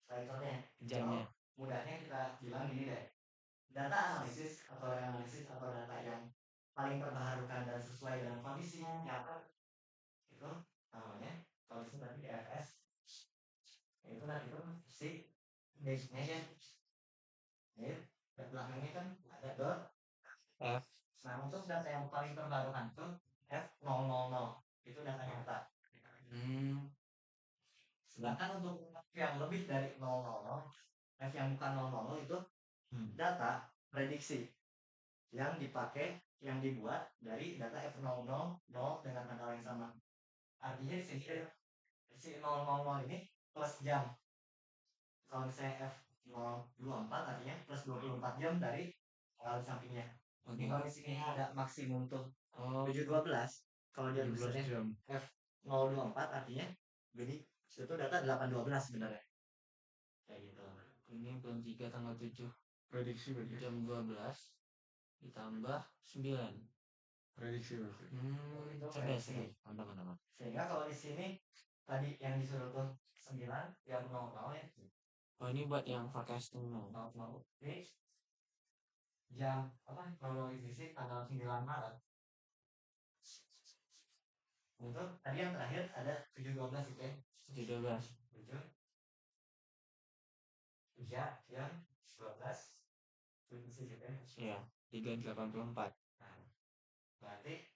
cycle-nya. Jamnya. Mudahnya kita bilang gini deh. Data analisis atau reanalisis atau data yang paling terbarukan dan sesuai dengan kondisinya nyata itu namanya kalau itu nanti DFS itu nanti itu si destination ya belakangnya kan ada dot F. nah untuk data yang paling terbarukan itu F000 itu datanya kita. Sedangkan untuk yang lebih dari 000 F yang bukan 000 itu data prediksi yang dipakai yang dibuat dari data F000 dengan tanggal yang sama. Artinya di sini si 000 ini plus jam. Kalau misalnya F024 artinya plus 24 jam dari tanggal sampingnya. Jadi kalau di sini ada maksimum tuh 712. Kalau dia tulisannya F024 artinya jadi itu data 812 sebenarnya. Kayak gitu. Ini bulan 3 tanggal 7 prediksi berarti jam 12 ditambah 9 prediksi berarti cerdas ya, mantap. Sehingga kalau di sini tadi yang disuruh tuh 9 yang 0 ya. Oh ini buat yang forecasting mau. Ini jam apa? Kalau di sini tanggal 9 Maret. Untuk tadi yang terakhir ada 712 gitu ya. 712. 7 3 yang 12 Iya, 384. Nah, berarti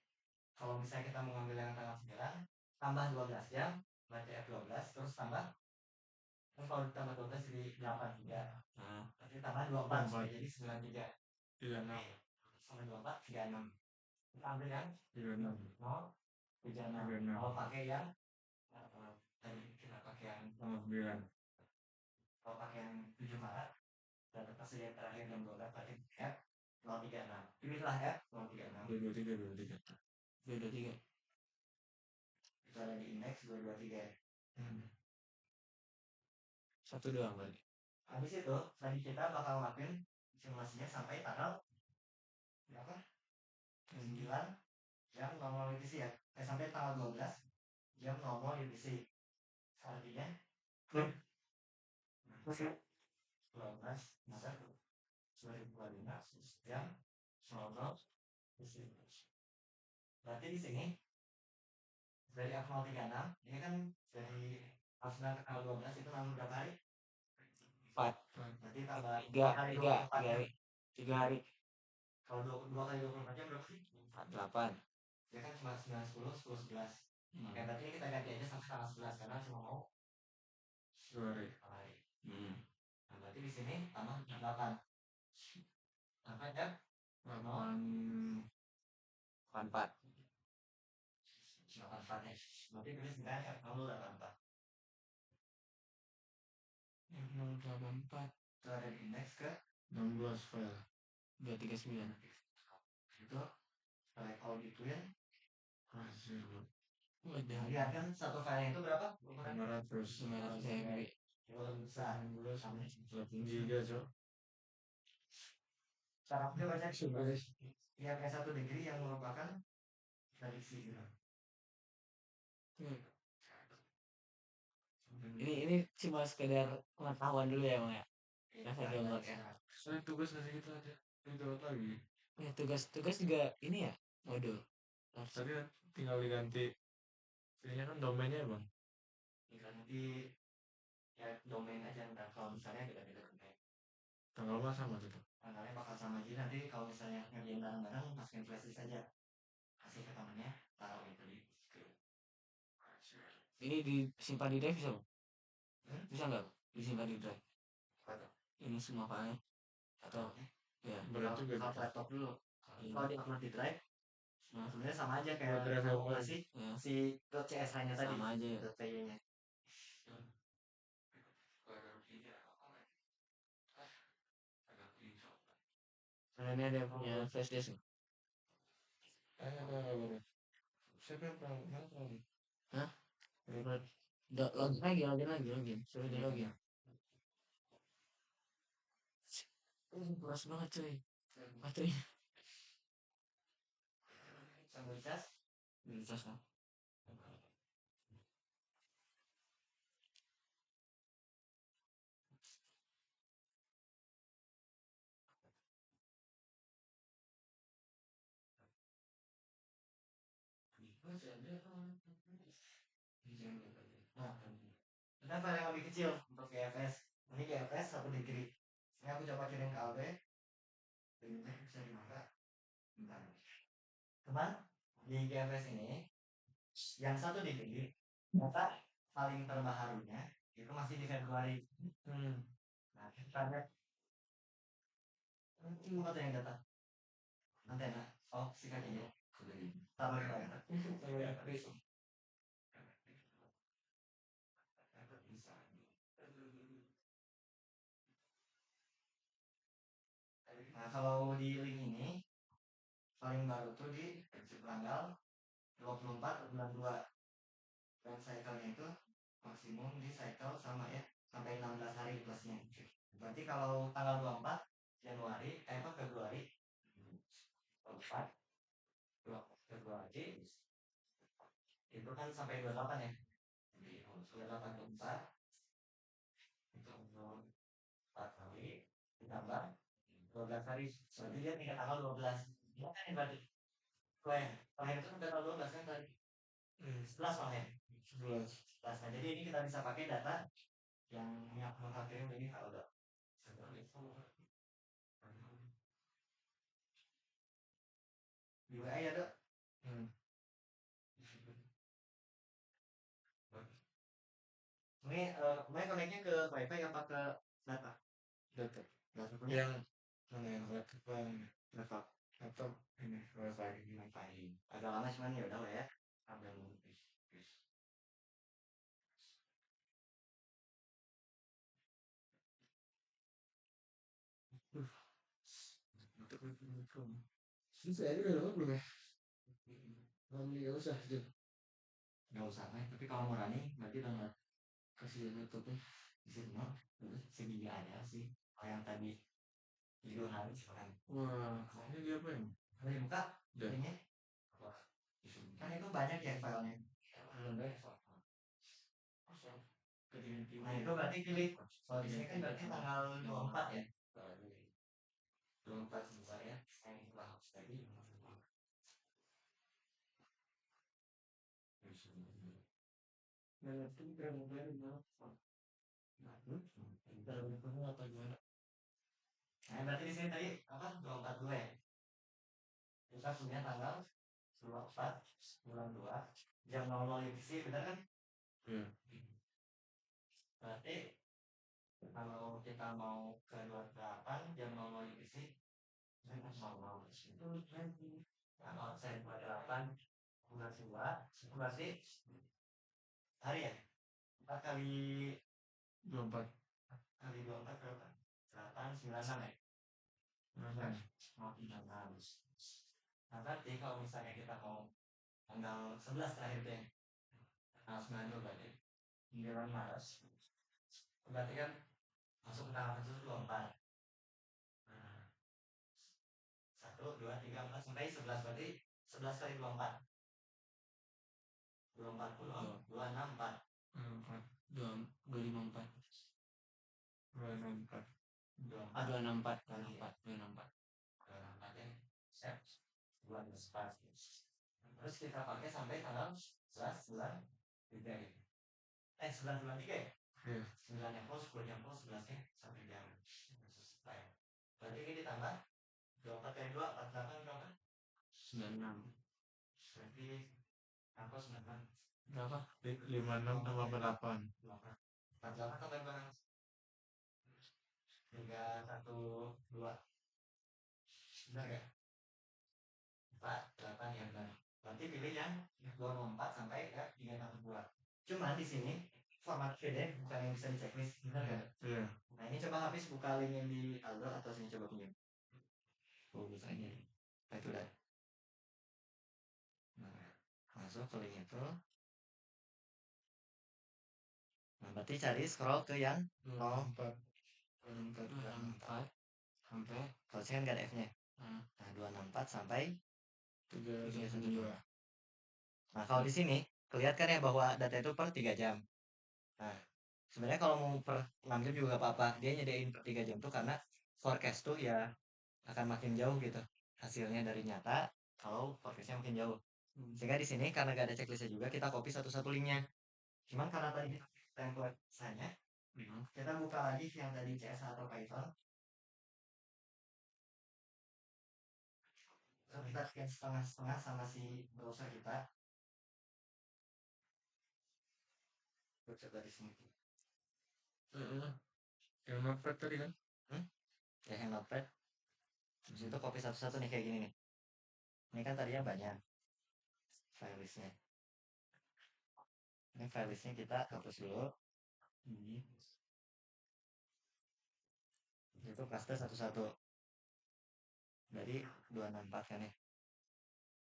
kalau misalnya kita mengambil yang tanggal 9 tambah 12 jam berarti F12 terus tambah kalau ditambah 12 jadi 83. Nah, berarti tambah 24 jadi 93. 36 sama 24 36. Kita ambil yang 36 0 36. Kalau pakai yang tadi kita pakai yang 9 kalau pakai yang 7 Maret dan persediaan terakhir jam 12 berarti F 036. Pilihlah F 036. 223. Itu ada di indeks 223. Satu doang berarti. Habis itu tadi kita bakal ngelakuin simulasinya sampai tanggal berapa? 9 jam 00 UTC ya. Sampai tanggal 12 jam 00 UTC. Artinya 12 Maret 2025 jam 00 UTC. Berarti di sini dari F036 ini kan dari F9 ke tanggal 12 itu nambah berapa hari? 4. Berarti tambah 3 hari. 3 hari. Kalau 2 kali 24 jam berapa sih? 48. Ya kan cuma 9, 10, 10, 11. Oke, berarti kita ganti aja sampai tanggal 11 karena cuma mau 2 hari. Nah, berarti di sini tambah 8. Tambah jam 84. 84 ya. Berarti tulis dengan F084. 084. Itu ada di indeks ke 16 file 239. itu select all between hasil lihat kan satu file itu berapa? 500 MB. Besar. 8 giga cok. Cara kita baca lihat S1 degree yang merupakan prediksi gitu. Ini cuma sekedar pengetahuan dulu ya, Bang ya. Saya download ya. Saya tugas kasih kita aja. Ini download lagi. Ya, tugas juga ini ya, modul. Tadi tinggal diganti. Ini kan domainnya bang. Diganti ya domain aja ntar kalau misalnya beda-beda domain. Tanggal apa sama tuh? tanggalnya bakal sama. Jadi nanti kalau misalnya ngerjain bareng-bareng masukin flashdisk aja, kasih ke temennya, taruh itu di Ini disimpan di drive bisa, Bang? Bisa nggak disimpan di drive? Apa? Ini semua filenya atau ya Berat juga Kalau tuh. laptop dulu. ini Kalau di upload di drive, Nah, sebenarnya sama aja Buat kayak drive kamu apa? ngasih ya si .csh-nya tadi, sama aja ya. .py-nya. Nah, ini ada punya flash disk nih. Siapa yang pernah nih? Hah? Login lagi. Suruh di login. Keras banget cuy. Baterainya. Sambil cas, Bisa kan? nah, ada file yang lebih kecil untuk GFS. Ini GFS satu degree. Ini aku coba kirim ke Albe. Ini bisa dibuka. Bentar. Teman, di GFS ini yang satu degree, data paling terbaharunya itu masih di Februari. Nah, kita lihat apa tuh yang data? Antena. Oh, sikat ini. Taruh di mana? Nah, kalau di link ini paling baru tuh di tanggal 24 bulan 2. Dan cycle-nya itu maksimum di cycle sama ya sampai 16 hari plusnya. Berarti kalau tanggal 24 Januari, apa Februari 24 Februari itu kan sampai 28 ya. 28 24 itu 4 kali ditambah 12 hari. Berarti dia tinggal tanggal 12. Ya kan berarti. Terakhir itu tanggal 12 kan tadi. 11 malah ya. 11. Nah, jadi ini kita bisa pakai data yang aku kirim ini kalau udah di WA ya dok. Ini main koneknya ke wifi apa ke data? Data. Data punya Yang mana yang laptop ini wifi. wifi. Agak lama cuman ya udah lah ya. Ambil Susah ya udah lama belum ya? Nggak usah aja. nggak usah main. Tapi kalau mau running berarti download Kasih laptopnya. di sini terus segini aja sih. Oh yang tadi video harus kan. Wah, ini dia apa ya? Udah dibuka? Udah. Ini kan itu banyak ya filenya. Nah itu berarti pilih. Kalau di sini kan berarti tanggal 24 ya. 24 sebentar ya. Nah, berarti di sini tadi apa? 242 ya. Kita punya tanggal 24 bulan 2 jam 00 UTC, benar kan? Iya. Berarti kalau kita mau ke 28 jam 00 UTC, kalau saya 28 bulan 2 itu berarti hari ya? 4 kali 24. kali 24 berapa? 8, 96 ya? 96. Mau 96. Nah berarti kalau misalnya kita mau tanggal 11 terakhir deh, tanggal 9 itu berarti 9 Maret, berarti kan masuk ke tanggal 24. Nah, 1, 2, 3, 4 sampai 11 berarti 11 kali 24. 240, 264. 254. 264. 264 ya. Set. 264. Terus kita pakai sampai tanggal 11 bulan 3 ya. 11 bulan 3 ya? Iya. 9 yang plus, 10 yang plus, 11 nya sampai jam selesai. Berarti ini ditambah 24 kali 2, 48 berapa? 96. Berarti apa 96? Berapa? 56 tambah 48. 48 tambah berapa? 312. Benar ya? 48 ya benar. Berarti pilih yang 24 sampai ke 312. Cuman di sini format PDF bukan yang bisa di checklist, benar kan? Iya. Nah ini coba habis buka link yang di Aldo atau sini coba pinjam. Oh bukanya. Nah itu udah. Nah, masuk ke link itu. Nah berarti cari scroll ke yang 24. 264 sampai kalau sini kan nggak ada F-nya. nah, Nah 264 sampai 312. Nah, kalau di sini kelihatan ya bahwa data itu per 3 jam. Nah, sebenarnya kalau mau per 6 jam juga gak apa-apa. Dia nyediain per 3 jam tuh karena forecast tuh ya akan makin jauh gitu. Hasilnya dari nyata kalau forecastnya makin jauh. Sehingga di sini karena gak ada checklistnya juga kita copy satu-satu linknya. Cuman karena tadi kita template misalnya, kita buka lagi yang tadi CS atau Python. Kita scan setengah-setengah sama si browser kita. Coba di sini. Yang notepad tadi kan? Ya yang notepad. Terus itu copy satu-satu nih kayak gini nih. Ini kan tadinya banyak file listnya. Ini file listnya kita hapus dulu. Itu paste satu-satu. Dari 264 kan ya.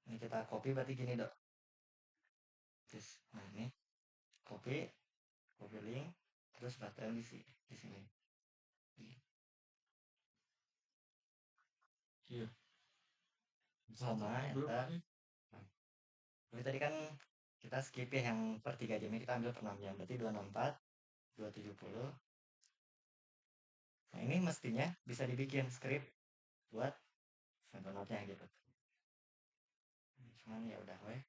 Ini kita copy berarti gini dok. Terus, nah ini copy link, terus button di sini. Iya. Sama enter. Ini tadi kan kita skip ya yang per 3 jam ini kita ambil per 6 jam. Berarti 264, 270. Nah ini mestinya bisa dibikin script buat note-nya gitu. Cuman ya udah weh.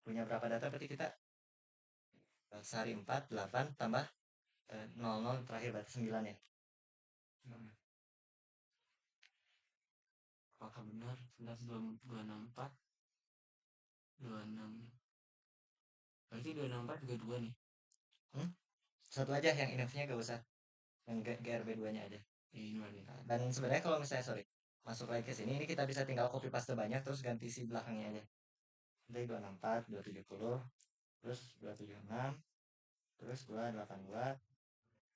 Punya berapa data berarti kita sehari 4, 8 tambah 00 terakhir berarti 9 ya. apakah benar 264 26 berarti 264 juga 2 nih. Satu aja yang inefnya gak usah. Yang GRB 2 nya aja. Ini dua nih. Dan sebenarnya kalau misalnya masuk lagi ke sini ini kita bisa tinggal copy paste banyak terus ganti si belakangnya aja. Jadi 264, 270, terus 276, terus 282,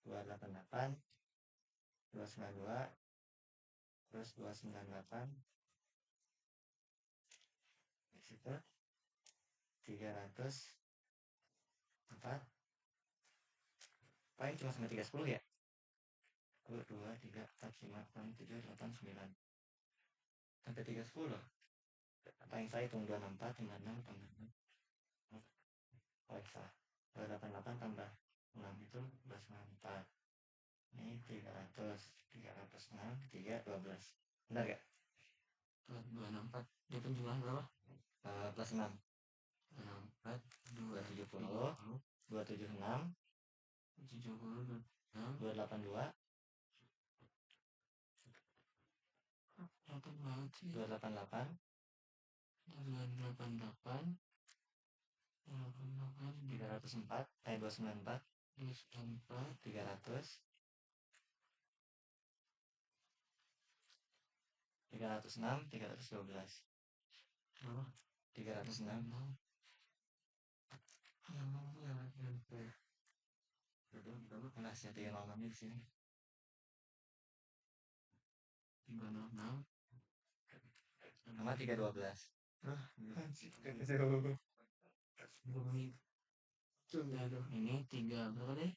288, 292, terus 298. Di situ 304. Paling cuma sampai 310 ya. 1, 2, 3, 4, 5, 6, 7, 8, 9. Sampai 310. Apa yang saya hitung 264, 56, tambah 6. Oh, salah. 288 tambah 6 itu 294. Ini 300, 306, 3, 12. Benar gak? 264 dia penjumlahan berapa? Plus 6. 264 270, 276, 270 282, 8 banget sih 288, 288 304, 294, 294 300, 306, 312. berapa? 306. Kelasnya 306 di sini. 306 Sama 312. ini 3 berapa deh?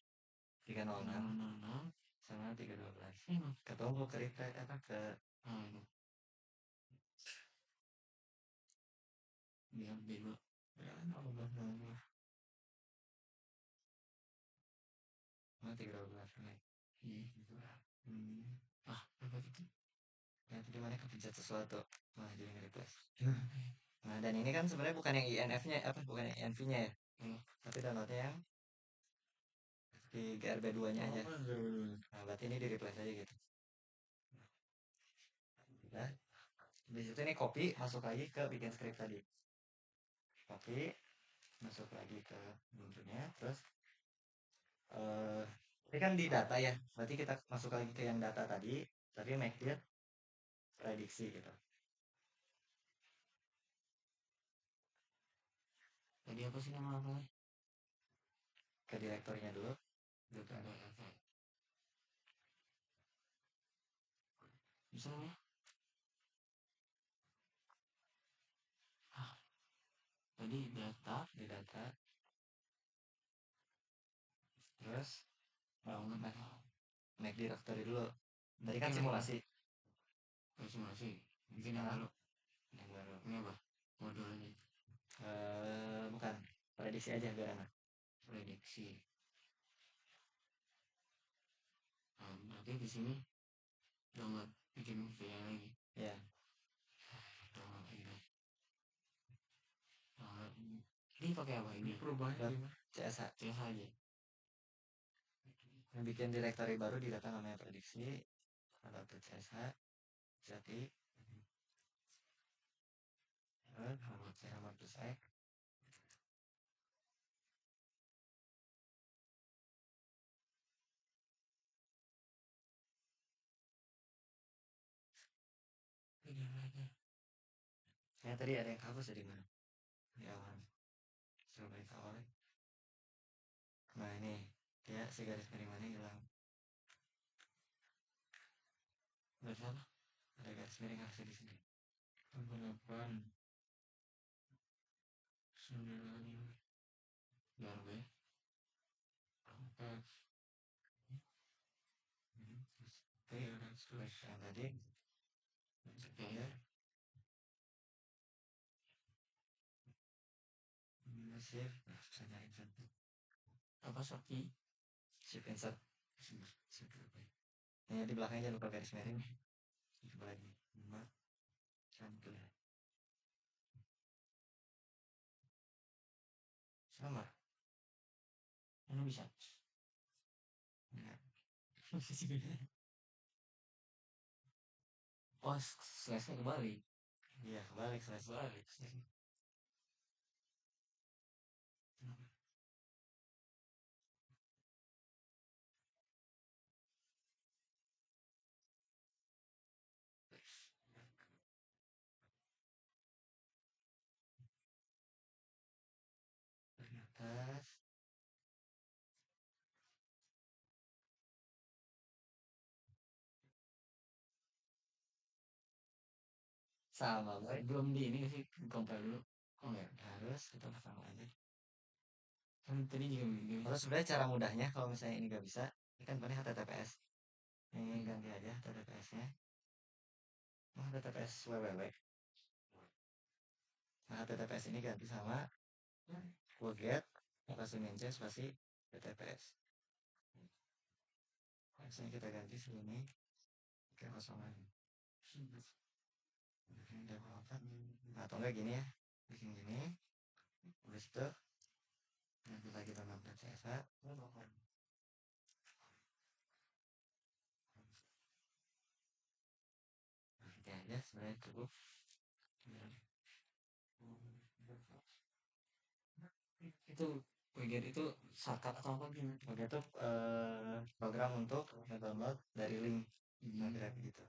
306 6 sama 312. Ketemu ke replay apa ke ini biar beda sama 312 nih. apa itu? Ya tadi mana kepencet sesuatu malah jadi nge-replace. Nah dan ini kan sebenarnya bukan yang INF-nya bukan yang INV-nya ya. Tapi downloadnya yang di GRB 2 nya aja. Nah berarti ini di replace aja gitu. Habis itu ini copy, masuk lagi ke bikin script tadi. Copy, masuk lagi ke bentuknya, terus ini kan di data ya, berarti kita masuk lagi ke yang data tadi, tapi make it prediksi gitu. Tadi apa sih nama apa? Ke direkturnya dulu. Bisa ya? Tadi data, Di data. Terus bangun make directory dulu. Tadi kan Bikin simulasi. simulasi. Bikin yang Hah? baru. Yang baru. Ini apa? Modulnya. Bukan, prediksi aja biar enak. Prediksi. Nah, berarti di sini download bikin VN lagi. Ya. Download ini. Download ini. Ini pakai apa ini? Perubahan CSH. CSH aja. Bikin directory baru di data namanya prediksi. Ada tuh CSH. Jadi sama plus X. Ya tadi ada yang hapus dari mana? Di awal. Coba itu awalnya. Nah ini dia si garis miringannya hilang. Berapa? Ada garis miring harusnya di sini. 8 9 Biar gue. 4 Oke, terus yang tadi Oke. shift, susah nyari satu. Apa Shopee? Shift insert. Ini di belakangnya jangan lupa garis miring. Coba lagi. 4 1 sama. Ini bisa. Enggak. Oh, slash-nya kebalik. Iya kebalik slash. Kebalik. Atas. Sama boy. Belum di ini sih, compare dulu. Oh enggak. Harus kita sama aja. Kan tadi juga begini. Kalau sebenarnya cara mudahnya kalau misalnya ini nggak bisa, ini kan paling HTTPS. Ini ganti aja HTTPS-nya. Oh, HTTPS www. Nah, HTTPS ini ganti sama forget spasi spasi HTTPS. Misalnya kita ganti sini ke kosongan. Atau enggak gini ya, bikin gini. Habis itu nanti lagi download CSH. Nanti aja sebenarnya cukup. Itu bagian itu shortcut atau apa gimana? Oke itu program untuk download dari link. Nah, kayak gitu.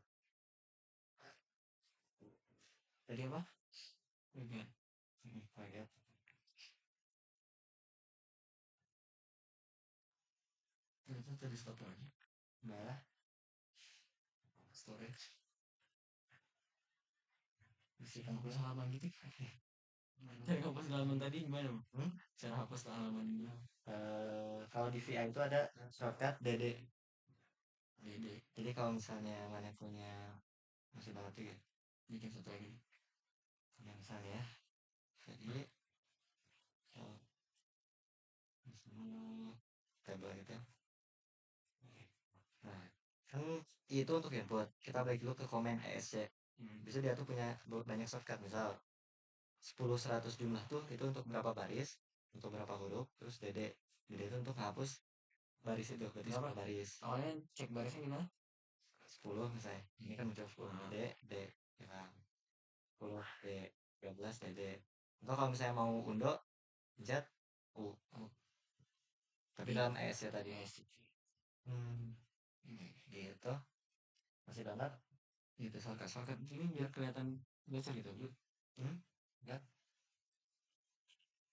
Tadi apa? Bagian. Forget. Itu tulis foto aja. Nah, Storage. isi Hapus template. halaman gitu. Cara hapus halaman tadi gimana? Cara hapus halaman ini. Kalau di VI itu ada shortcut DD. DD. Jadi kalau misalnya mana punya masih banget tuh ya, Bikin satu lagi. ya misalnya ya. Jadi tabel gitu ya. Nah, kan itu untuk input. Kita balik dulu ke komen ESC. Bisa dia tuh punya banyak shortcut. Misal 10 100 jumlah tuh itu untuk berapa baris, untuk berapa huruf, terus DD. DD itu untuk hapus baris itu, berarti Berapa? 10 baris. Awalnya cek barisnya gimana? 10 misalnya. Ini kan muncul 10 D, D, ya kan. 10D 13DD. Atau kalau misalnya mau Undo Z U. Tapi dalam ES ya tadi. Gitu. Masih download? Gitu shortcut ini biar kelihatan biasa gitu. Enggak.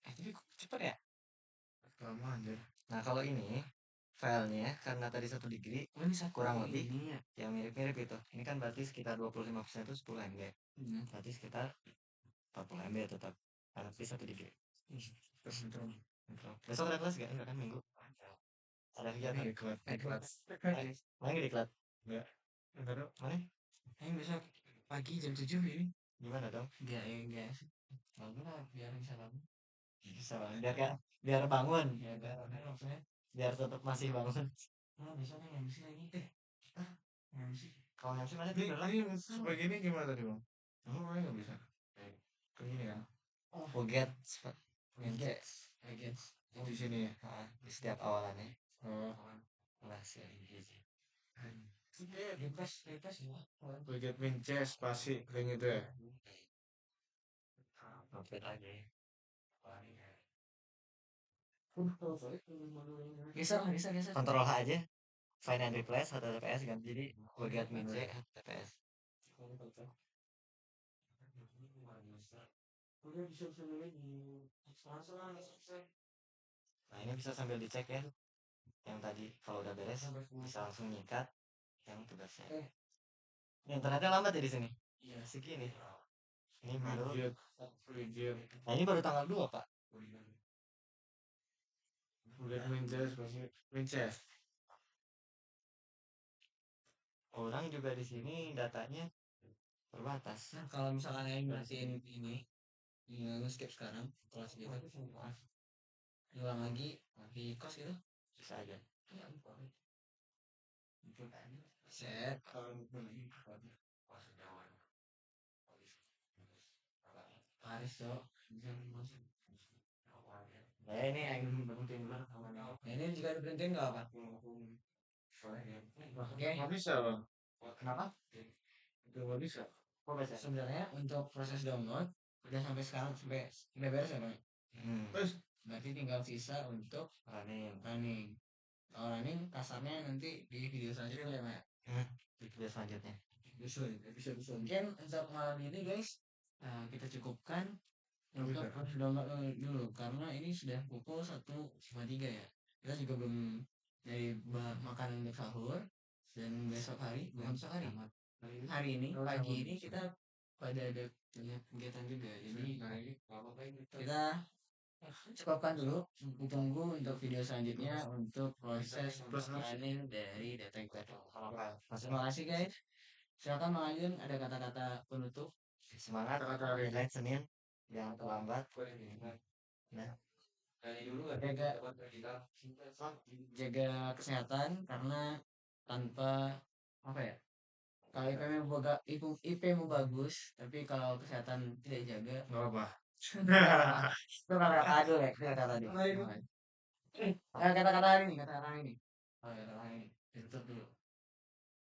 Tapi kok cepet ya? Lama anjir. Nah, kalau ini filenya karena tadi 1 degree Oh, ini satu kurang lebih ini ya. yang mirip-mirip itu. Ini kan berarti sekitar 25% itu 10 MB. Berarti sekitar 40 MB tetap. Tapi 1 degree. Besok ada kelas gak? Enggak kan minggu? Ada kegiatan? Kelas. Main di kelas? Enggak. Enggak dong. Mana? Ini besok pagi jam 7 ini. Gimana dong? Enggak sih. Bangun lah biar bisa bangun. Bisa banget. Biar bangun. Ya maksudnya. Biar tetap masih bangun. Nah, besoknya MC lagi. MC. Kalau MC masih Ini, tidur lah. ini sebegini gimana tadi bang? Aku kayaknya nggak bisa. Kayak gini kan? Forget. Against. Oh, di sini ya. Nah, di setiap awalannya. Oh, Kelas ya. Request ya. Forget Winchess spasi kayak gitu ya. Update lagi. Bisa. Kontrol H aja. Find and replace HTTPS ganti jadi forget min C HTTPS. Nah, ini bisa sambil dicek ya. Yang tadi kalau udah beres bisa langsung nyikat yang tugasnya. Internetnya lambat ya di sini. Iya. Segini. Ini baru. Forget. Nah, ini baru tanggal 2, Pak. Forget Winchess spasi Winchess. Orang juga di sini datanya terbatas. Nah, kalau misalkan yang berartiin ini skip sekarang kelas gitu. Ulang lagi di kos gitu. Bisa aja. Set. Paris tuh. Nah, ini yang penting banget. Nah, ini juga diprintin nggak apa? Oke. Nggak bisa bang. Kenapa? Nggak bisa. Kok bisa? Sebenarnya untuk proses download udah sampai sekarang sampai beres ya bang. Terus Berarti tinggal sisa untuk running. Kalau running kasarnya nanti di video selanjutnya ya Mak. Di video selanjutnya. Bisa. Mungkin untuk malam ini guys kita cukupkan untuk proses download dulu karena ini sudah pukul 1.53 ya. Kita juga belum dari makan untuk sahur dan besok hari hari ini pagi ini kita pada ada banyak kegiatan juga jadi kita cukupkan dulu tunggu untuk video selanjutnya untuk proses running dari data terima kasih guys. Silakan Mang Ajun ada kata-kata penutup. Semangat deadline Senin yang terlambat. Nah, jaga kesehatan karena tanpa apa ya kalau IP mu bagus tapi kalau kesehatan tidak jaga nggak apa. itu kata-kata aduh ya kata-kata tadi kata-kata hari ini tutup dulu.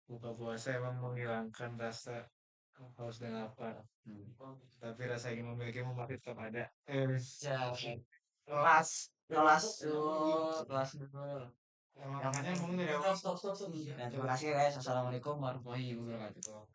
Buka puasa emang menghilangkan rasa haus dan lapar. Tapi rasa ingin memiliki mati tetap ada. kelas dulu Namanya ngomong dari stop. Terima kasih guys. Assalamualaikum warahmatullahi wabarakatuh.